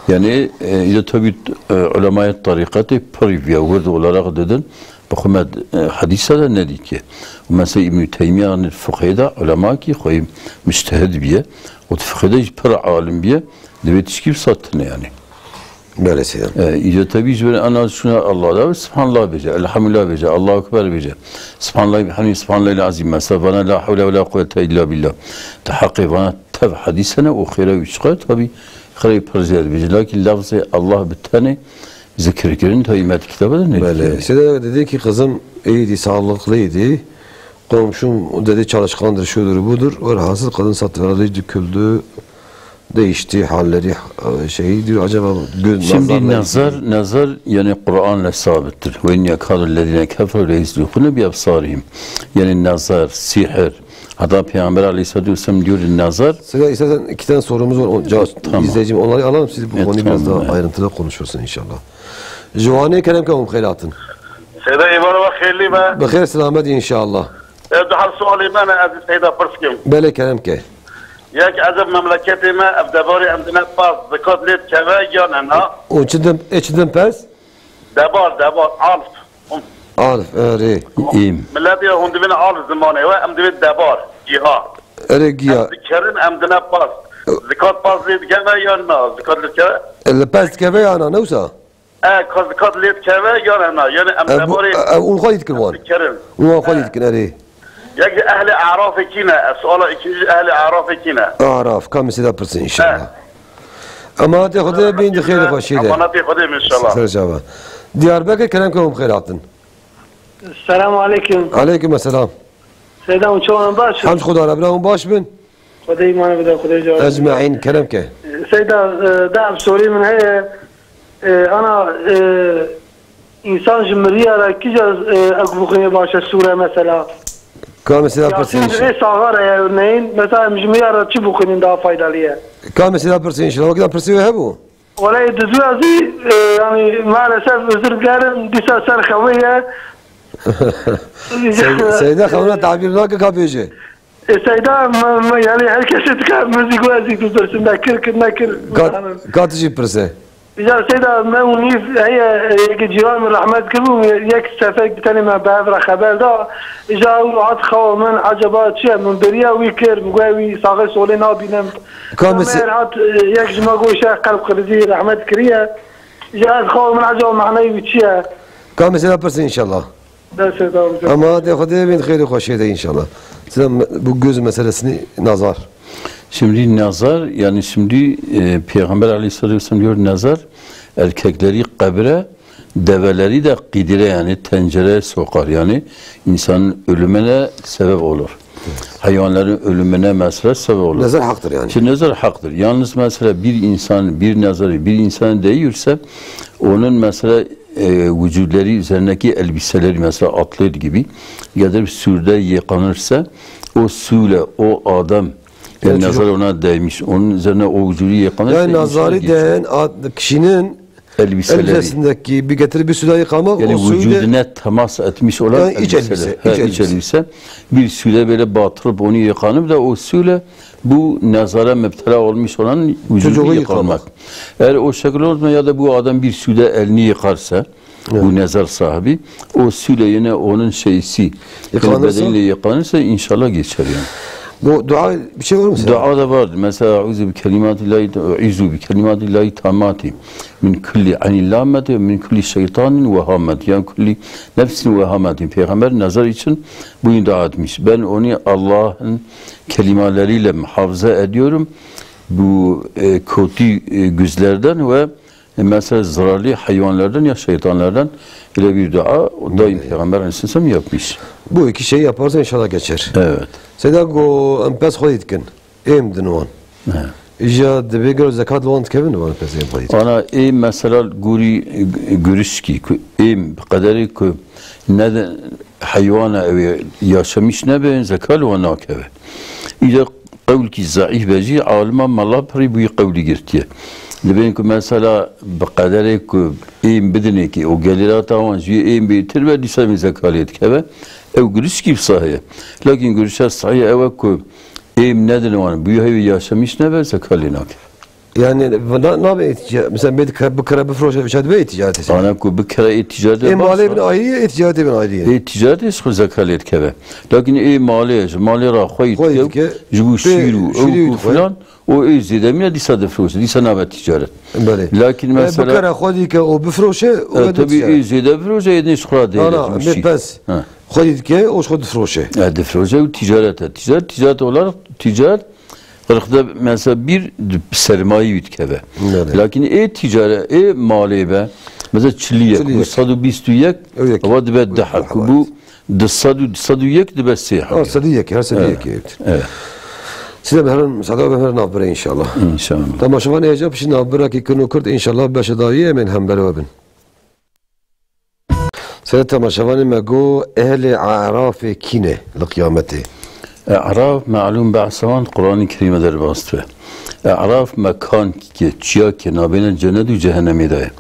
Yani ile tabi ulemaya tarikatı privya vurdu olarak dedin. Bkhumma hadise de nedit ki. Mesela İbn-i Teymiye'nin fıkhida ulema ki koyayım müstehid biye. O fıkhida per alim biye. Devet işkip sattın yani. Böylesi yani. İyice tabi böyle ana şuna Allah'a Subhanallah bece, Elhamdülillah bece, Allahu Ekber bece. Subhanallah bihamdi, Subhanallah azim. Mesela bana la havle ve la kuvvete illa billah. Tahakkı bana tabi hadisene o khire üçqe tabi khire perziyat bece. Lakin lafzı Allah bitane zikirkirin tayyimat kitabı da ne? Böyle. Size dedi ki kızım iyiydi, sağlıklıydı. Komşum dedi çalışkandır, şudur budur. Velhasıl kadın satırları döküldü. Değişti halleri şey diyor acaba şimdi nazar yani Kur'an'la sabittir. Ve in yakâlellezîne keferû leyezlûkûne bi absârihim. Yani nazar, sihir, Hatta Peygamber Aleyhisselatü Vesselam diyor nazar. Sıra istersen 2 tane sorumuz var. Tamam. İzleyicim onları alalım. Siz bu konuyu biraz daha ayrıntılı konuşursun inşallah. Juvani kerem kavum khayratın. سيدة إيمان وخيلي ما Bexer selamet inşallah. أبدأ حال سؤالي ما أنا أزي سيدة برسكم Bele kerem ke. ياك أزب مملكتي ما أبدأ بوري عندنا باس ذكات ليت كفايان أنا O içinden pers? دبار عالف Arif, eri. İyiyim. ملاتي هون دبنا عالف زماني وأم دبنا دبار جهاد Eri giya. ذكرن عندنا باس ذكات باس ليت كفايان ما ذكات ليت كفايان Elle pers keve yana ne olsa? ذكات ليت كفايان أنا يعني أم دبوري Un khayit kirwan. ذكرن Un khayit kin eri. ياك أهل أعراف كينا السؤال إكيد أهل أعراف كينا Araf. Kam mesela persin inşallah. Ama te khuda bin khayr khoshile. أماناتي خديم إن شاء الله Sıra cevap. Diyarbakır kerem kavum khayratın. السلام عليكم Aleyküm selam. سيدنا وشون باش Hamd khuda rabna baş bin. خدي ما انا بدي خدي جواب Ecma'in kerem ke. سيدة دعم سوري من هي انا انسان جمهورية كيجا اقبخني باشا السورة مثلا Kam mesela persin ياسين inşallah. ايه صغار يا ونين مثلا جمهورية تشي بخني دا فايدة ليه Kam mesela persin inşallah. Vakit persin hebu. ولا يدزوها زي يعني مع الاسف وزير قارن ديسا سر خوية Seyda kavuna tabir nakı kapıcı. سيدة يعني هالكاسة كان مزيق وازيق تدرسن نكر نكر Katıcı persin. يا سيدة ما ونيف هي جيران من رحمة كلهم يك سافر تاني ما بعرف خبر ده جاءوا عاد خو من عجبات شيء من بريا ويكر مقاوي صاغر سولي نابينم كامس يك جما قوشة قلب قرزي رحمة كريا جاء خو من عجب معناه وشيء Kam mesela persin inşallah. ده سيدة Ama de khuda bin khayr khoshide inşallah. Sen bu göz meselesini nazar. Şimdi nazar yani şimdi Peygamber Aleyhisselatü Vesselam diyor nazar erkekleri kabre develeri de kidire yani tencereye sokar yani insanın ölümüne sebep olur. Hayvanların ölümüne mesela sebep olur. Nazar haktır yani. Şimdi nazar haktır. Yalnız mesela bir insan bir nazarı bir insana değiyorsa onun mesela vücutları üzerindeki elbiseleri mesela atlet gibi ya da bir sürde yıkanırsa o suyla o adam yani nazar ona değmiş. Onun üzerine o vücudu yıkanırsa yani nazarı değen kişinin elbisesindeki bir getirip bir suda yıkamak yani o vücuduna temas etmiş olan yani iç elbise. Bir suyla böyle batırıp onu yıkanıp da o suyla bu nazara müptela olmuş olan vücudu yıkanmak. Eğer o şekilde olmaz ya da bu adam bir suyla elini yıkarsa bu nazar sahibi o suyla yine onun şeysi bedeniyle yıkanırsa inşallah geçer yani. Bu dua bir şey var mı? Dua da var. Mesela "Euzu bi kelimatillahi tammati min kulli anil lamati min kulli şeytanin ve hammet." Yani kulli nefsin ve hammetin. Peygamber nazar için bu dua etmiş. Ben onu Allah'ın kelimeleriyle muhafaza ediyorum. Bu kötü güzlerden ve mesela zararlı hayvanlardan ya şeytanlardan ile bir dua daim Peygamber Aleyhisselam yapmış. Bu iki şeyi yaparsa inşallah geçer. Evet. Seda go empes khoyitkin. Emdin wan. İja de begör zekat loant kevin wan empes yapayım. Ana mesela guri görüşki kaderi ki ne hayvana ev yaşamış ne ben zekat ve nakeve. İle kavl ki zayıf beji alma malapri bu kavli girtiye. Lebin ki mesela kaderi ki bedeni ki o gelirata wan ji bitir ve disami zekat etkeve. Ev görüşki sahiye. Lakin görüşler sahiye ev ki nedir o? Bu hayvan yaşamış ne verse kalinak. Yani ne yapıyor? Mesela bu kara bir proje bir be ticaret etsin. Ana ku bir kara ticaret. Mali bin ayrı, ticaret bin ayrı. Ticaret is zekalet keve. Lakin mali ra khoyt ke jibu şiru falan o izledemine disadef roş. Disana ticaret. Lakin mesela bu kara khodi ke o bifroşe o tabi izledef roş yedin şura değil. Ana bes. خديت كي وش خد فروشه؟ فروشه وتجارة ticaret olarak ticaret Kırık'ta mesela bir sermaye yütkeve. Lakin ticaret malibe mesela çiliyek bu sadu bistüyek ama dibe dahak bu saduyek dibe seyha. Saduyek her saduyek. Evet. Size behren sadaka behren nabere inşallah. İnşallah. Tamam şuan ecab şimdi nabere ki konu kurt inşallah beşadayi emin hembere bin. Seyret tamaşavanı mego ehli arafe kine l'kıyameti. E'raf ma'lum ba'savan Kur'an-ı Kerim'e der bastı. E'raf mekan ki çiya ki nabine cennet ve cehennemi daye.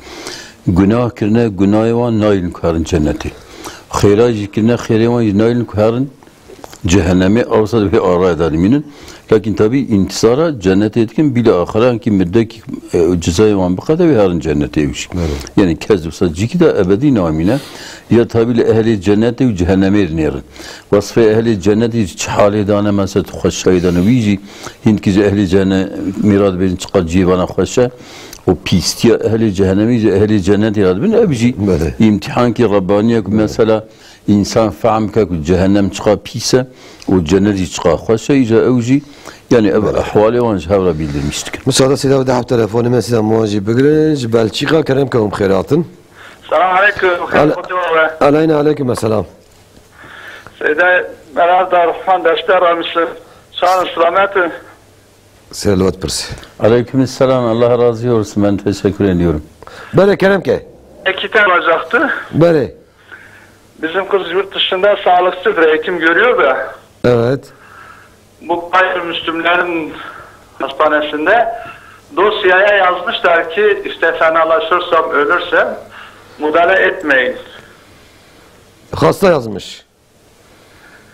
Günah kirne günahı var nailin kuharın cenneti. Khayra kirne khayra var nailin kuharın cehennemi avsad ve ara edaliminin. Lakin tabi intisara cennete etkin bile ahira ki müddeki cezayı var bakada ve harın cennete evşik. Yani kezdüsa ciki de ebedi namine ya tabi ehli cennete ve cehenneme erinlerin. Vasfı ehli cenneti çhali dana mesela hoşşaydan vici hindkize ehli cennet mirad bezin çıkar civana hoşşa o pistiya ehli cehennemi ehli cennet irad bin ebci imtihan ki Rabbaniye mesela insan fahm ki cehennem çıkar pise o cenneti çıkar hoşşa ica evci yani ahvali vanj havra bildirmiştik. Müsaade size de hafta telefonu ben size muacib bugün Belçika kerem kavum khairatın. Selam aleyküm. Aleyna aleyküm selam. Seyde Meral Darfan dersler almışsın. Sağ olun selametin. Selamat persi. Aleykümselam. Allah razı olsun. Ben teşekkür ediyorum. Böyle kerem ke? 2 tane olacaktı. Böyle. Bizim kız yurt dışında sağlıksız eğitim görüyor da. Evet. Bu gayrimüslimlerin hastanesinde dosyaya yazmışlar ki işte fenalaşırsam ölürsem müdahale etmeyin. Hasta yazmış.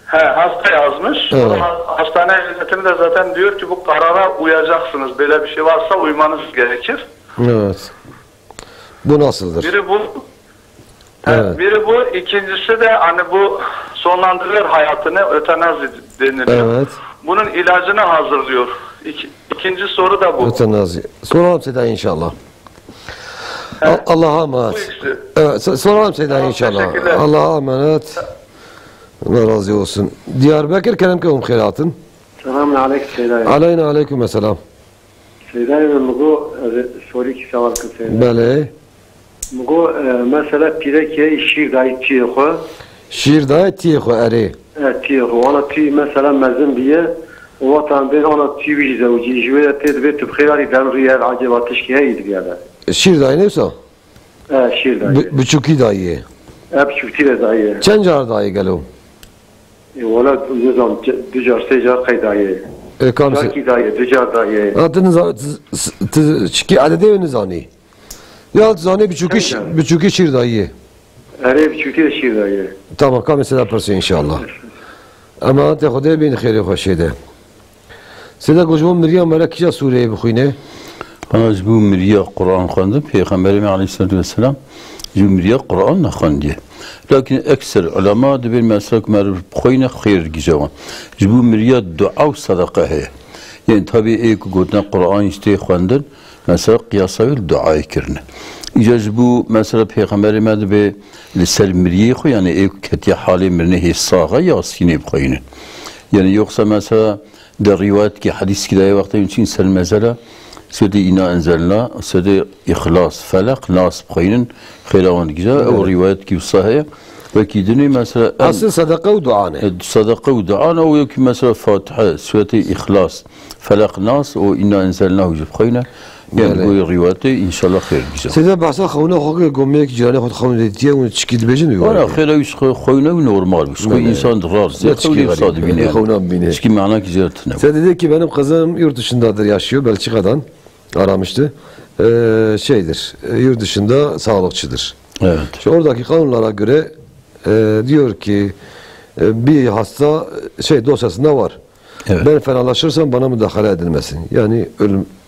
He, hasta yazmış. Evet. Hastane yönetimi de zaten diyor ki bu karara uyacaksınız. Böyle bir şey varsa uymanız gerekir. Evet. Bu nasıldır? Biri bu. Evet. Biri bu. İkincisi de hani bu sonlandırılır hayatını ötenazi deniliyor. Evet. Bunun ilacını hazırlıyor. İkinci soru da bu. Ötenazi. Soralım Seda inşallah. Allah'a emanet. Evet, soralım Seda inşallah. Allah'a emanet. Allah razı olsun. Diyarbakır kerem kavum khairatın. Selamun aleyküm Seyda'ya. Aleyna aleyküm selam. Seyda'ya mugu soru ki saval kısayım. Bale. Mugu mesela pireke şiir dayı tiyekho. Şiir dayı tiyekho eri. Evet tiyekho. Ona tiy mesela mezun diye vatan ben ona tiy zavci jüve tedbir tübkhirari dan riyal acaba teşkiye idgâda. Şiir dayı neyse? Evet şiir dayı. Buçuki dayı. Evet buçuki dayı. Çen car dayı gelo? Valla nizam dücar secar kaydayı. Kamsi. Çaki dayı dücar dayı. Adını çiki adede ve nizani. Ya zane buçuki şiir dayı. Evet buçuki şiir dayı. Tamam kamsi persi inşallah. Ama te Xuday bin xeyri xoşede. Seda gojum Meryem Melekya Suriye bixwîne. Bana bu Mirya Kur'an xwandim. Peygamberimiz Aleyhisselatü Vesselam bu Mirya Kur'an naxwandiye. Lakin ekser ulema dibir mesela mer bixwîne xeyr gijawan. Bu Mirya dua ve sadaka heye. Yani tabi ek gotna Kur'an işte xwandin mesela qiyasa dua kirne. İcaz bu mesela Peygamberimiz be lisel Mirya xo yani ek ketiye hali mirne hissağa yasine bixwîne. Yani yoksa mesela der rivayet ki hadis ki daye vakti için sel mesela söde ina enzelna söde ihlas felak nas bixwînin xeyrawan giza o rivayet ki sahih ve ki dini mesela asıl sadaka ve dua ne? Sadaka ve dua ne o ki mesela Fatiha söde ihlas felak nas o ina enzelna bixwîne yani bu rivayeti inşallah xeyr giza. Seda bahsa xawna xog gomek jirane xod xawna dediye onu çikid bejin diyor. Ana xeyra iş xawna normal. Bu insan razı. Xawna bine. Xawna bine. Ki mana ki ziyaretine. Sen dedi ki benim kızım yurt dışındadır yaşıyor Belçika'dan aramıştı. Şeydir yurt dışında sağlıkçıdır. Evet. İşte oradaki kanunlara göre diyor ki bir hasta dosyasında var. Evet. Ben fenalaşırsam bana müdahale edilmesin. Yani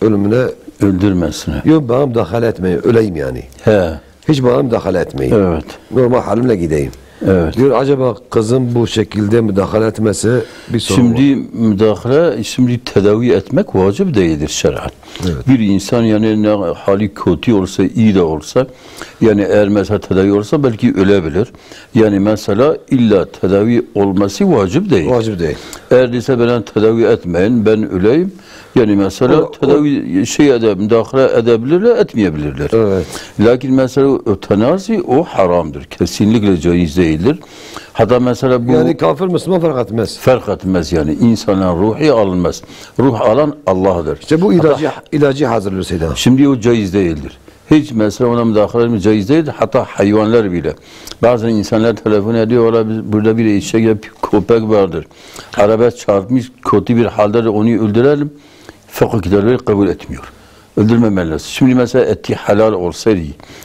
ölümüne öldürmesine. Yok bana müdahale etmeyin. Öleyim yani. He. Hiç bana müdahale etmeyin. Evet. Normal halimle gideyim. Evet. Diyor acaba kızım bu şekilde müdahale etmese bir sorun şimdi var. Müdahale, şimdi tedavi etmek vacip değildir şer'an. Evet. Bir insan yani ne hali kötü olsa, iyi de olsa, yani eğer mesela tedavi olsa belki ölebilir. Yani mesela illa tedavi olması vacip değil. Vacip değil. Eğer ise ben tedavi etmeyin, ben öleyim. Yani mesela tedavi müdahale edebilirler, etmeyebilirler. Evet. Lakin mesela ötenazi o haramdır. Kesinlikle caiz değildir. Hatta mesela bu... Yani kafir Müslüman fark etmez. Fark etmez yani. İnsanın ruhu alınmaz. Ruh alan Allah'dır. İşte bu ilacı hazırlıyor Seyda. Şimdi o caiz değildir. hiç mesela ona müdahale caiz değil, hatta hayvanlar bile. Bazen insanlar telefon ediyor, burada bir eşek ya köpek vardır. Araba çarpmış, kötü bir halde onu öldürelim. Fıkıh kitabları kabul etmiyor. Öldürmemen lazım. Şimdi mesela eti halal olsaydı,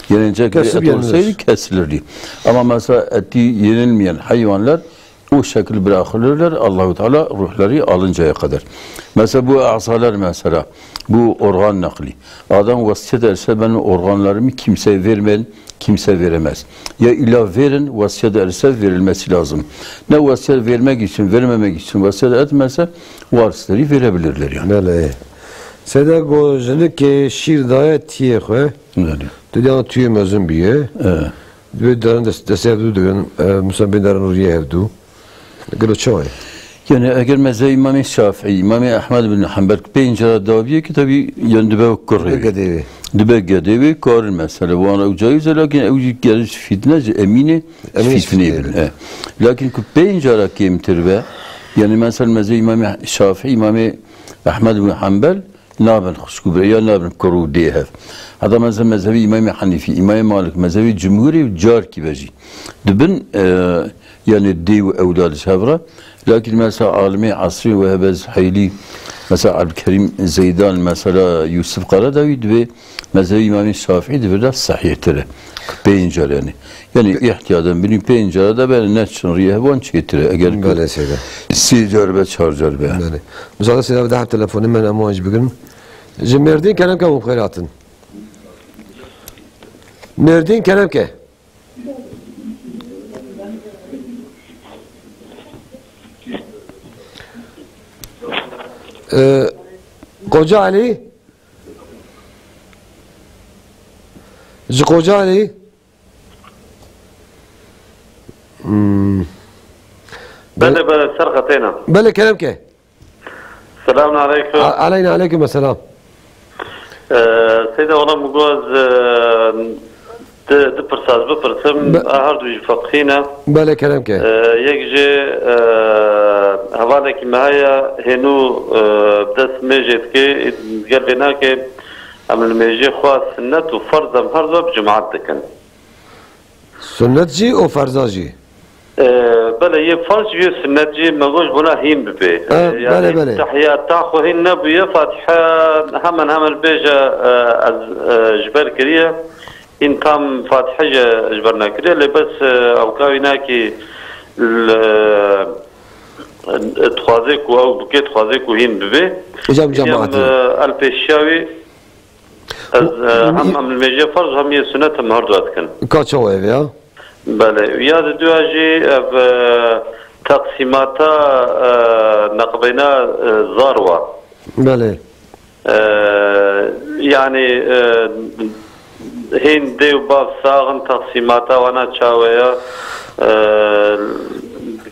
yenilecek bir et olsaydı kesilirdi. Ama mesela eti yenilmeyen hayvanlar o şekilde bırakılırlar, Allah-u Teala ruhları alıncaya kadar. Mesela bu azalar mesela, bu organ nakli. Adam vasiyet ederse ben organlarımı kimseye vermeyin, kimse veremez. Ya illa verin, vasiyet ederse verilmesi lazım. Ne vasiyet vermek için, vermemek için vasiyet etmezse varisleri verebilirler yani. Böyle. Seda gojeli ki şir daya tiye xwe. Tu diyan tüye mezun biye. Ve daran de sevdu diyorsun. Mesela ben daran oraya evdu. Gelo çoğu. Yani eğer mesela İmam-ı Şafii, İmam-ı Ahmed bin Hanbel pencere daviye ki tabi yani dübe kurri. Dübe gedevi karın mesela. Bu ana ucayıza lakin evci geliş fitneci emini fitneyi. Lakin ku pencere kemtir ve yani mesela İmam-ı Şafii, İmam-ı Ahmed bin Hanbel نابن خشكوبة يا نابن كرو ديها هذا مذهبي إمام حنيفي إمام مالك مذهبي جمهوري وجار كي بجي دبن يعني دي وأولاد شابرة لكن مثلا عالمي عصري وهبز حيلي مثلا عبد الكريم زيدان مثلا يوسف قرداوي دبي مذهبي إمام الشافعي دبي ده صحيح ترى بينجر يعني احتياطا بني بينجر ده ben نتشن ريهوان çetire eğer böyle şeyler. Sicarbe çarcarbe. Böyle. Müsaade size daha telefonum ben ama hiç bugün. Merdin kelam ke mukhiratın. Merdin kelam ke. Koca Ali. Koca Ali. بله بله سرقتينا بله كلام كه السلام عليكم علينا عليكم السلام سيدة والله مجوز ده برساز بپرسم هر دوی فقهينا بله كلام كه يكجي هوالك معايا هنو بدس ميجد كي قال لنا كي عمل ميجي خواص سنة وفرضا فرضا بجماعات دكن سنت جي او فرضا جي بله یه فرض بیه سنت جی مگوش بنا هیم ببی بله بله تحیات تاخو هین نبیه فاتحه همن بیجا از جبر کریه این تام فاتحه جبر نکریه لبس اوکاوی ناکی تخوازه کو او بکه تخوازه کو هین ببی اجاب جماعتی الپیشاوی هم الميجي فرض هم یه سنت هم هر دوات کن کاچو ایوی ها بله یاد دواجی تقسیماتا نقبینا زاروا بله يعني هين ديو باب ساغن تقسيماتا وانا تشاويا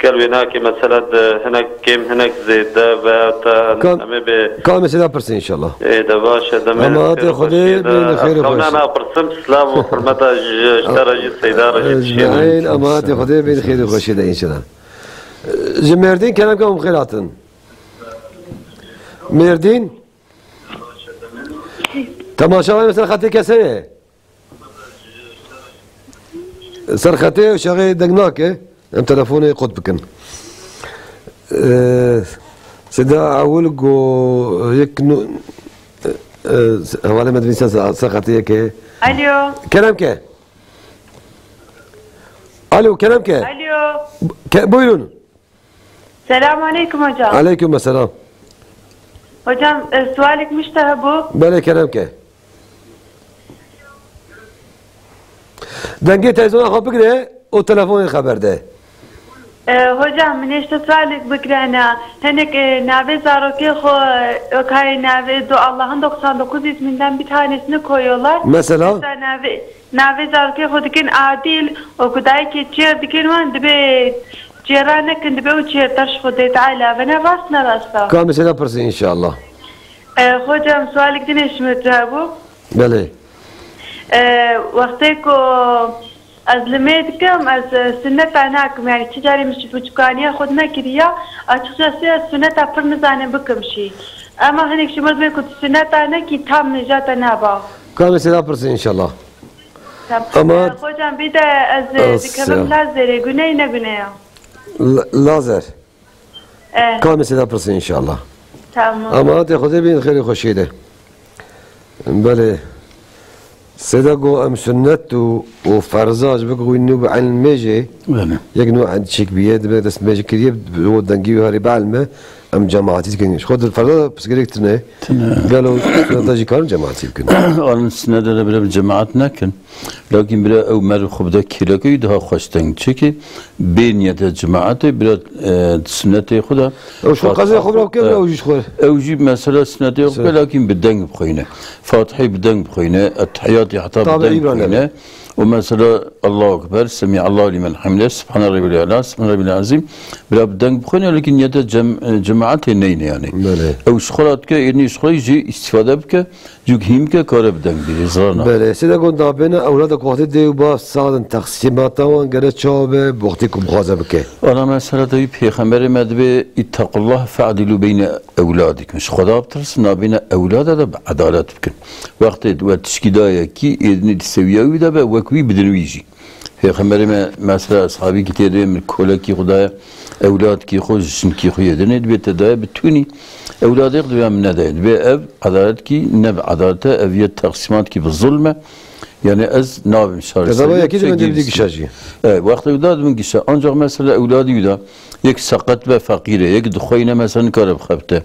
قالوا هناك مثلا هناك كم هناك زيد كم سيدا برسي ان شاء الله ايه ده باشا ده اما تاخذي بين خير وخير انا برسم سلام وحرمتها اشترى سيدار جميل اما تاخذي بين خير وخير ان شاء الله مردين كلامكم خيراتن مردين تماشا مثلا خطي كسره سرختي وشغي دقناك ام تلفوني قد بكن سيدا اول جو يكنو حوالي مدري سرختي كي الو كلامك الو كلامك الو buyurun. Selamun aleyküm hocam. Aleyküm selam. Hocam sualik müştehe bu. Bale kelamke. Denge televizyona kapı gire o telefonu haberde. Hocam işte sualik bikrana henek nave zaroki ho okay nave Allah'ın 99 isminden bir tanesini koyuyorlar. Mesela nave zaroki ho dikin adil o kudai ki çer dikin van dibe جيرانك كنت بوجه تشخد تعالى فانا راسنا راسا كم مثلا برسي ان شاء الله hocam sualik dine şmüthabu بله وقتكو azlemetkem az sünnet anakum yani ticari müştüfçukaniye خدنا كريا açıkçası sünnet apır nizane bıkım şey ama hani şimdi ben kut sünnet ana ki tam necata naba كان سيدا برسي ان شاء الله اما خوجم بيدا از دكمل لازر غنينا غنيا لازر كان سيدا برسي ان شاء الله تمام اما تاخذي بين خير خوشيده بله سيدا جو ام سنت وفرزاج بقوا انه بعلم ميجي يك نوع عند شيك بيد بس ميجي كريب هو دنجي هاري بعلمه ام جماعتي كان خد الفرزاج بس قالك تنه قالوا تاجي كان جماعتي كان انا سنه بلا جماعتنا كان لكن بلا او مر خبدا كيلكي ده خوشتن تشكي بين يد جماعت بلا سنه خدا شو قضيه خبره كيف اوجي خبره اوجي مثلا سنه خبره لكن بدنج بخينه فاتحي بدنج بخينه التحيات حتى بدنج بخينه ومثلا الله اكبر سمع الله لمن حمده سبحان ربي الاعلى سبحان ربي العظيم بلا بدنج بخينه لكن يد جماعت نين يعني او شخرات كه يعني شخري يجي استفاده بك جوكيم كه كار بدنج بيزرنا بله سيدا كون دابنا اولادك وقت ديو با سادن تقسيمات وان غير تشابه بوقتكم خازه بك انا مثلا دوی پیغمبر مدبه اتق الله فعدلوا بين اولادكم مش خدا بترسنا بين اولاد ده عدالت بكن وقت و تشکیدای کی ادنی سویاوی ده وکوی بدنویجی پیغمبر مثلا اصحابی که تیره من کلا کی خدای اولاد کی خوشن کی خویدنه به تدای بتونی اولاد يقدروا من ندايد بأب عدالت کی نب عدالت اویت تقسیمات کی بالظلم يعني از نابم شارع طبعا اكيد من بدي قشاجي وقت اولاد من قشا انجا مثلا اولادي ودا يك سقط و فقيره يك دخوينه مثلا كارب خبته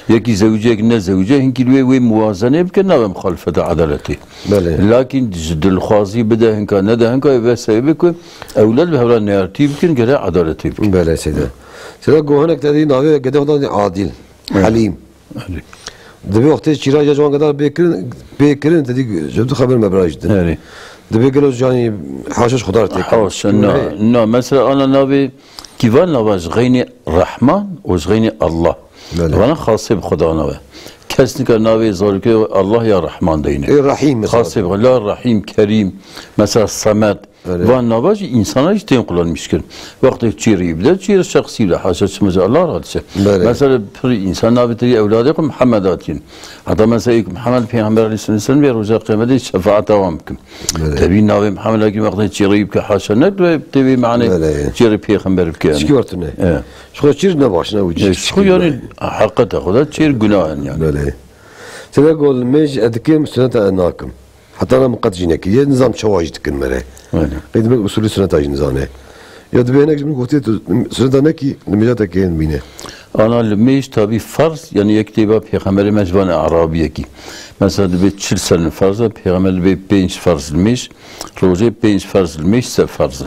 يك زوجه يك نه زوجه هنكي وي موازنه بكن نابم مخالفه عدالتي لكن جد الخاصي بدا هنكا ندا هنكا بس بك اولاد بهولا نيرتي بكن غير عدالتي بلا سيدا سيدا جو هناك تدي ناوي قد عادل حليم دبي وقتی چیرا جوان قدر بکرن تدی جبت خبر مبراج ده دبي قالوا جاني حاشش خضار تك حاش نا مثلا انا نبي كيفان نواج غيني رحمن وغيني الله وانا خاصه بخدا نبي كسنك نبي زارك الله يا رحمن دينه الرحيم خاصه بالله الرحيم كريم مثلا الصمد وان نواج انسان ايش تنقلن مشكل وقت تشيري بدا تشير شخصي له حاشش الله راضي مثلا انسان نبي تري اولادكم محمداتين حتى مثلا محمد پیغمبر علیه السلام به روز قیامت شفاعت دوام کن تبی نبی محمد اگه وقت چیری بک حاشا نکره تبی معنی چیری پیغمبر بک چی ورتونه شو چیر نباش نوجی شو يعني حقیقت خدا چیر گناه يعني بله سنا قول مش ادكيم سنه اناكم حتى انا مقد جينك هي نظام شواجد كن مره قيد بك اصول سنه تاج نظامه يد بينك من قلت سنه نكي نمجاتك كين بينه انا لميش تابي فرض يعني يكتب پیغمبر مجبان عربیه کی مثلا به 40 سال فرض پیغمبر به 5 فرض میش روزه 5 فرض میش 3 فرض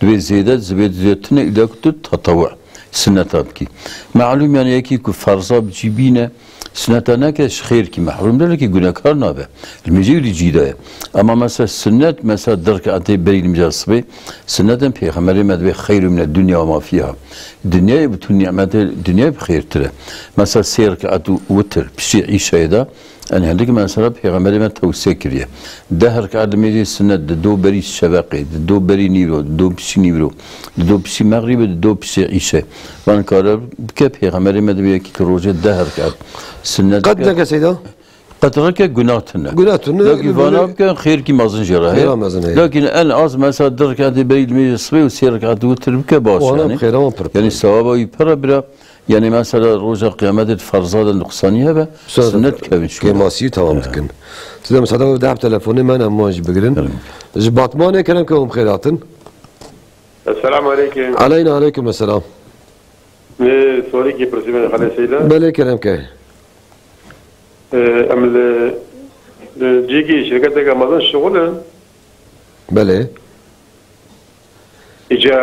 به زیادت زیادتنه اذا كنت تطوع سنه تابكي معلوم يعني يكي فرضا بجيبينه سنتنا كش خير كي محروم ده لكي جناكار نابه المجيء لجيده اما مثلا السنه مثلا درك انتي بري المجاصبي سنه پیغمبر مدبه خير من الدنيا وما فيها الدنيا بتون نعمت الدنيا بخير ترى مثلا سير كاتو وتر بشي عيشه ده انا هذيك مثلا پیغمبر ما توصيه كريه دهر كاد ميجي سنه دو بري الشباقي دو بري نيرو دو بشي نيرو دو بشي مغرب دو بشي عيشه وان كار بك پیغمبر مدبه كي روزه دهر كاد سنة قد يا سيدا قد رك جناتنا لكن فانا كان خير كي مازن جراه لكن انا از مثلا درك هذه بريد ميصبي وسيرك عاد وتربك باش يعني الثواب يبرا برا يعني مثلا روز قيامه فرزاد النقصانيه به سنه كبش كماسي تمام تكن سيدا مساعده دعم تليفوني ما انا ماج بقرن جباطمان كلام كم خيراتن السلام عليكم عليكم السلام سوري كي برسيمه خالد سيدا بلي كلام كاي عمل جيجي شركتك امازون شغل بله اجا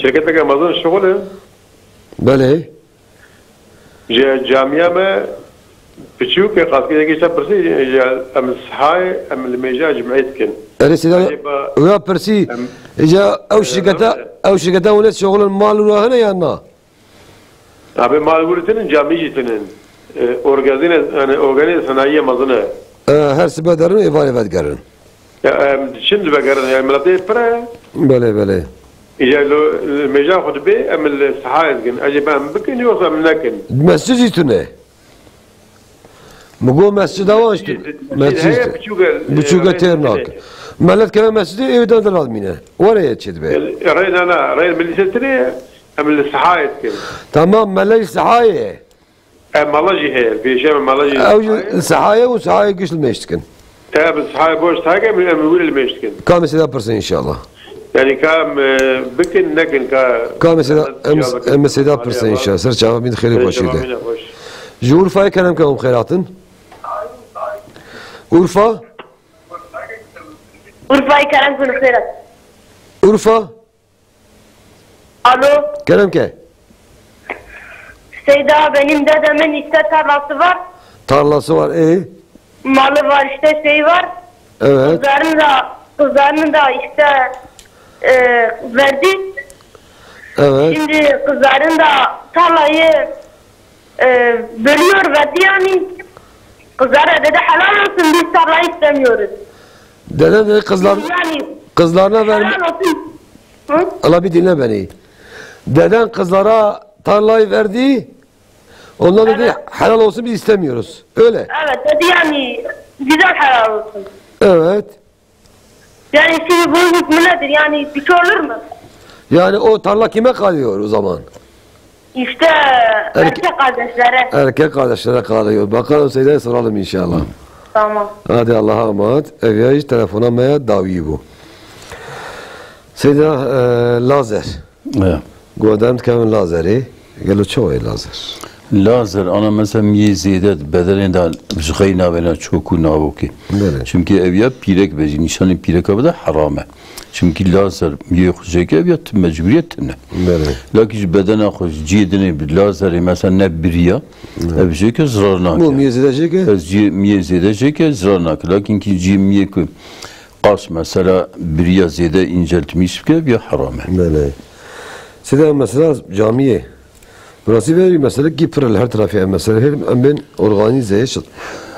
شركتك امازون شغل بله جامعه ما بتشوف كي قاصد كي برسي اجا ام صحاي ام الميجا جمعيتكن ارسل ويا برسي اجا او شركتها ولات شغل المال ولا هنا يا نا ابي مالورتن جامعيتن اورغازين يعني اورغانيز صناعيه مزنه هر سبه درن ايفال قرن şimdi بقرن يعني ملاتي برا بله اجا لو ميجا خد بي ام الصحايز كن اجي بام بكن يوصل منكن مسجيتونه مگو مسجد آواش مسجد بچوگه ترناک ملت که مسجد ایوان دراد مینه وره چید به رأينا أنا رأي المليسة أم الصحاية كده تمام ملاي صحاية ملاجي هي في شيء ملاجي او صحاية وصحاية قش المشتكن تاب الصحاية بوش تاجي من ويل المشتكن كام سيدا برسن ان شاء الله يعني كام بكن نكن كام سيدا ام سيدا برسن ان شاء الله سر جواب من خير وشيده جور فاي كلام كم خيراتن أورفا Urfa'yı Kerem konuşuyoruz. Urfa Alo. Kerem ke? Seyda benim dedemin işte tarlası var. Tarlası var Malı var işte şey var. Evet. Kızlarını da işte verdi. Evet. Şimdi kızların da tarlayı bölüyor verdi yani. Kızlara dedi helal olsun biz tarlayı istemiyoruz. Dede de kızlarına vermiş. Allah bir dinle beni. Deden kızlara tarlayı verdi. Onlar dedi helal olsun biz istemiyoruz. Öyle. Evet dedi yani güzel helal olsun. Evet. Yani şimdi bunun hükmü nedir? Yani bir şey olur mu? Yani o tarla kime kalıyor o zaman? İşte erkek kardeşlere. Erkek kardeşlere kalıyor. Bakalım Seyda'ya soralım inşallah. Tamam. Hadi Allah'a emanet. Evya hiç telefona maya davi bu. Seyda lazer. Evet. Godem kemin lazeri. Gelo çoğu lazer. Lazer ana mesela miye ziyade bedeninden zgayna vela çoku navuki. Çünkü evya pirek bezi nişanı pirek abada harame. Çünkü lazer miye khujeke evya mecburiyet ne. Lakin bedena khuj cidine bir lazeri mesela ne biriya. Evjeke zararnak. Bu miye ziyadeceke? Miye ziyadeceke zararnak. Lakin ki miye ku qas mesela biriya ziyade inceltmiş ki evya harame. Böyle. Seyda mesela camiye. Burası veri mesela ki pırıl her tarafı mesela hem ben organize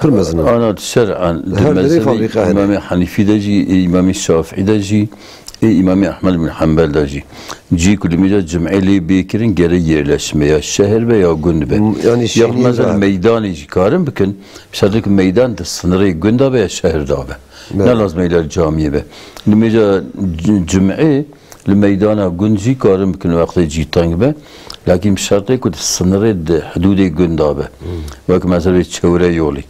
pır mesela. Ana şer'an mesela İmam Hanifi de ji, İmam Şafii de ji, İmam Ahmed bin Hanbel de ji. Ji kulümice cem'eli bekirin geri yerleşmeye şehir veya günbe. Yani ya mesela meydanı çıkarın bakın. Mesela meydan da sınırı günde veya şehirde be. Ne lazım eyler camiye be. Kulümice cem'i الميدان جنجي كارم كن وقت جيتان به لكن بشرط يكون السنرد حدود جندابه وك مثلا تشوري يولي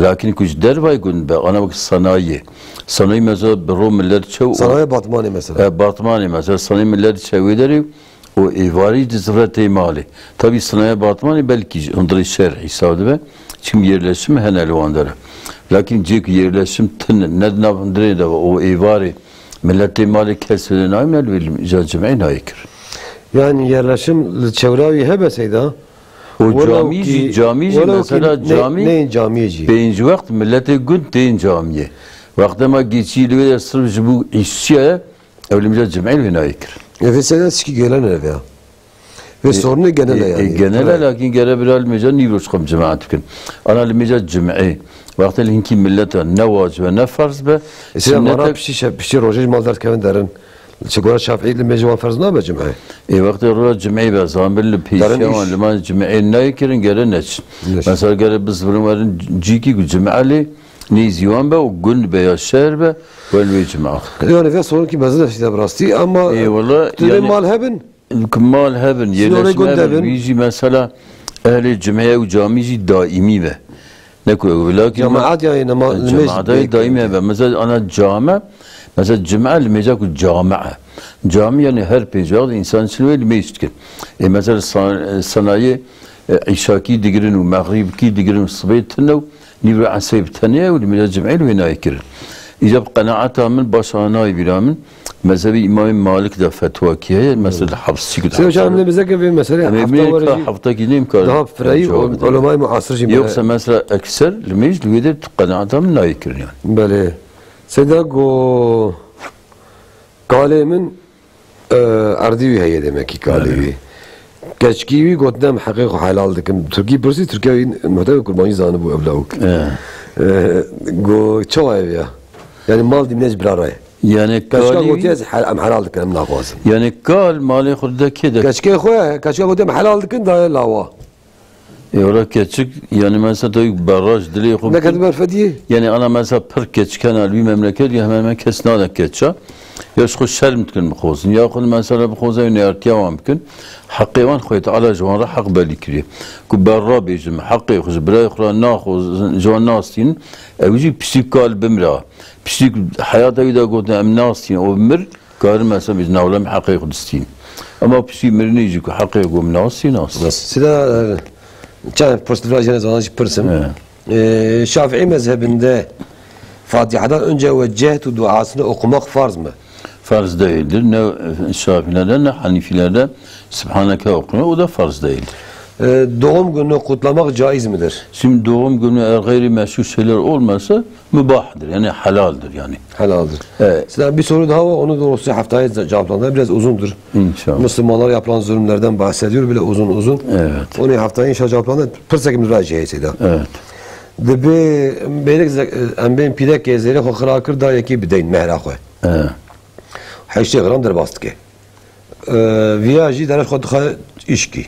لكن كوش درباي جنبه انا وقت صناعي مثلا بروم ملت شو صناعي باطماني مثلا باطماني مثلا صناعي ملت شوي دري و ايواري دزفرتي مالي tabi صناعي باطماني belki onları şer'i savdı çünkü yerleşim henelvandara lakin cek yerleşim tın ne napındırı da o evari milleti mali kesfeden aymel ve cami'in ayıkır. Yani yerleşim çevreyi hebe Seyda. O camici mesela cami neyin camici? Birinci vakit millete gün deyin camiye. Vaktama geçiyle ve sırf bu işçiye evlimce cami'in ayıkır. Evet Seyda siki gelen ev ya. Ve sorunu genel yani. Genel lakin gene bir almeca nivroşkam cemaatkin. Analmeca cami'i. وقت اللي هنكي ملته نواج ونفرز به سيدا مرة بشي روجي مالدار كمان دارن شكورا شافعي لما جوان فرز نابا جمعي اي وقت الروج جمعي بازان باللي بيشيوان لما جمعي نايكرن قرن نتش مثلا قرن بزبرن ورن جيكي جمعي لي نيزيوان به وقن بيا الشهر به والوي جمعه يعني في صورن كي بازن في براستي اما اي والله يعني مال هبن مال هبن يلش بيجي مثلا اهل الجمعيه وجاميجي دائمي به نكو لكن جماعات يعني جماعات دائما مثلا انا جامع مثلا الجمعه اللي ميجاكو جامعه جامع يعني هر بيجاد انسان شنو اللي ميشتكن مثلا صناعي عشاكي دقرن ومغرب كي دقرن صبيت تنو نيبر عسيب تنيا واللي من الجمعيه وين يكر اذا قناعتها من باشاناي بلا من مذهبي امام مالك ده فتوى كي مثلا الحبس كده سيو جان من بذكر في مسألة حفظة كده يمكن ده فرعي علماء معاصر جميل يوكس مثلا اكثر لميج لويدر قناعتها من نايكر يعني بله سيداغو قالي من ارديوي هي demek ki قالي Keçkivi godnem hakik halal dikim Türkiye burası Türkiye muhtemelen kurbanı zanı bu evlavuk. Go çoğu ev ya. Yani mal dimnej bir araya. Yani kaçka gotiyaz am halal dikim naqvazım. Yani kal mali khurdaki de. Kaçka khoya kaçka godem halal dikim da lava. Yora keçik yani mesela tabii baraj dili Ne kadar merfediye? Yani ana mesela pır keçken al bir memleket ya hemen kesnadak keça. Ya şu şerm tkin bxozun ya kul mesela bxoza ynertiya mümkün. Hakkıvan khoyt ala jwanra hak balikri. Ku barra bejim hakkı khoz bra khra naxoz jwanastin evji psikal bimra. Psik hayata vida goda amnastin o mir kar mesela biz navlam hakkı khudistin. Ama psik mirni jiku hakkı gom nastin nas. Sida çan postulajen zanaj pırsım. Şafii mezhebinde Fatiha'dan önce vecehtu duasını okumak farz mı? Farz değildir. Ne Şafilerde ne Hanifilerde Subhaneke okunuyor. O da farz değildir. Doğum gününü kutlamak caiz midir? Şimdi doğum günü eğer gayri meşru şeyler olmasa mübahtır. Yani halaldir yani. Halaldir. Evet. Sizden bir soru daha var. Onu doğrusu haftaya cevaplanır. Biraz uzundur. İnşallah. Müslümanlara yapılan zulümlerden bahsediyor. Bile uzun uzun. Evet. Onu haftaya inşallah cevaplanır. Pırsakim racihiyeti de. Evet. Debe belek ben pidek gezleri xo xrakir da yeki bideyn mehra xo. Evet. 8 gram derbast ki. Viyaji der xo işki.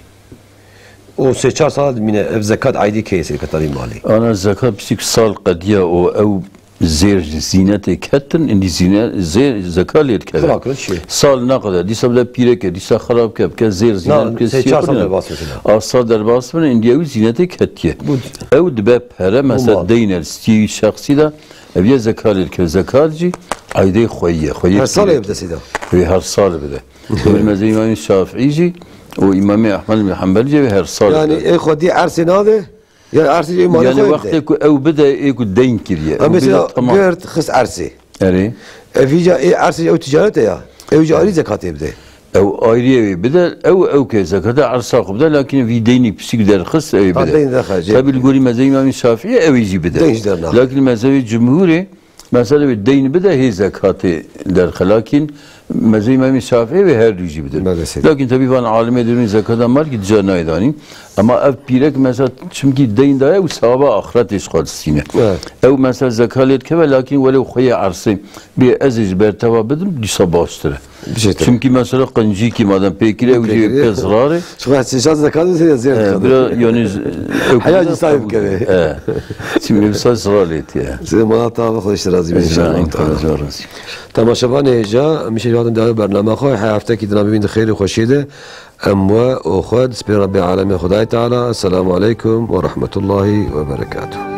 O 4 saat mine ev zekat aydi kesi katari mali. Ana zekat psik sal qadiya o ev zir zinete kettin indi zir zekat lir keder. Xrakir şey. Sal ne kadar disabla pireke disa xarab kep ke zir zinet ke 4 saat derbast mesela. Asal derbast mı indiye zinete ketiye. Ev dbe pere mesela deyner sti şahsi da ev zekat lir ke zekatci aydi khoye. Her sal evde sida. Ve her sal bile. Mezhep İmam Şafii'ci o İmam Ahmed bin Hanbelci her sal. Yani khodi arsi nade ya arsi imam yani vakti ev beda eko deyn kiriye. Mesela gert khis arsi. Yani evica arsi o ticaret ya. Ev cari zekat evde. Ev ayrıye beda ev ke zekata arsa kubda lakin vi deyni psik der khis ev beda. Deyn de khacı. Tabi gori mezhep İmam Şafii evici beda. Lakin mezhep cumhuri mesela bir deyni beda he zekatı der lakin mezhep İmam Şafii ve her rüci bilir. Lakin tabi ben alim ediyorum zekadan var ki dicana edanim. Ama ev pirek mesela çünkü deyin daya ev sahaba ahiret işgal sine. Ev mesela zekalet keve lakin velev khoye arsı bir aziz bertava bedim disa bastırı. Çünkü mesela kanci ki madem pekire ev kezrarı. Şu an sizce zekat ne ziyade? Biraz yani hayal sahip keve. Şimdi mesela zralet ya. Size manata خوش راضی بشین. تماشاگران اینجا میشه یادم داره برنامه خواه هفته که دارم ببینید خیلی خوشیده اموا و خود سپیر رب العالمین خدای تعالی السلام علیکم و رحمت الله و برکاته.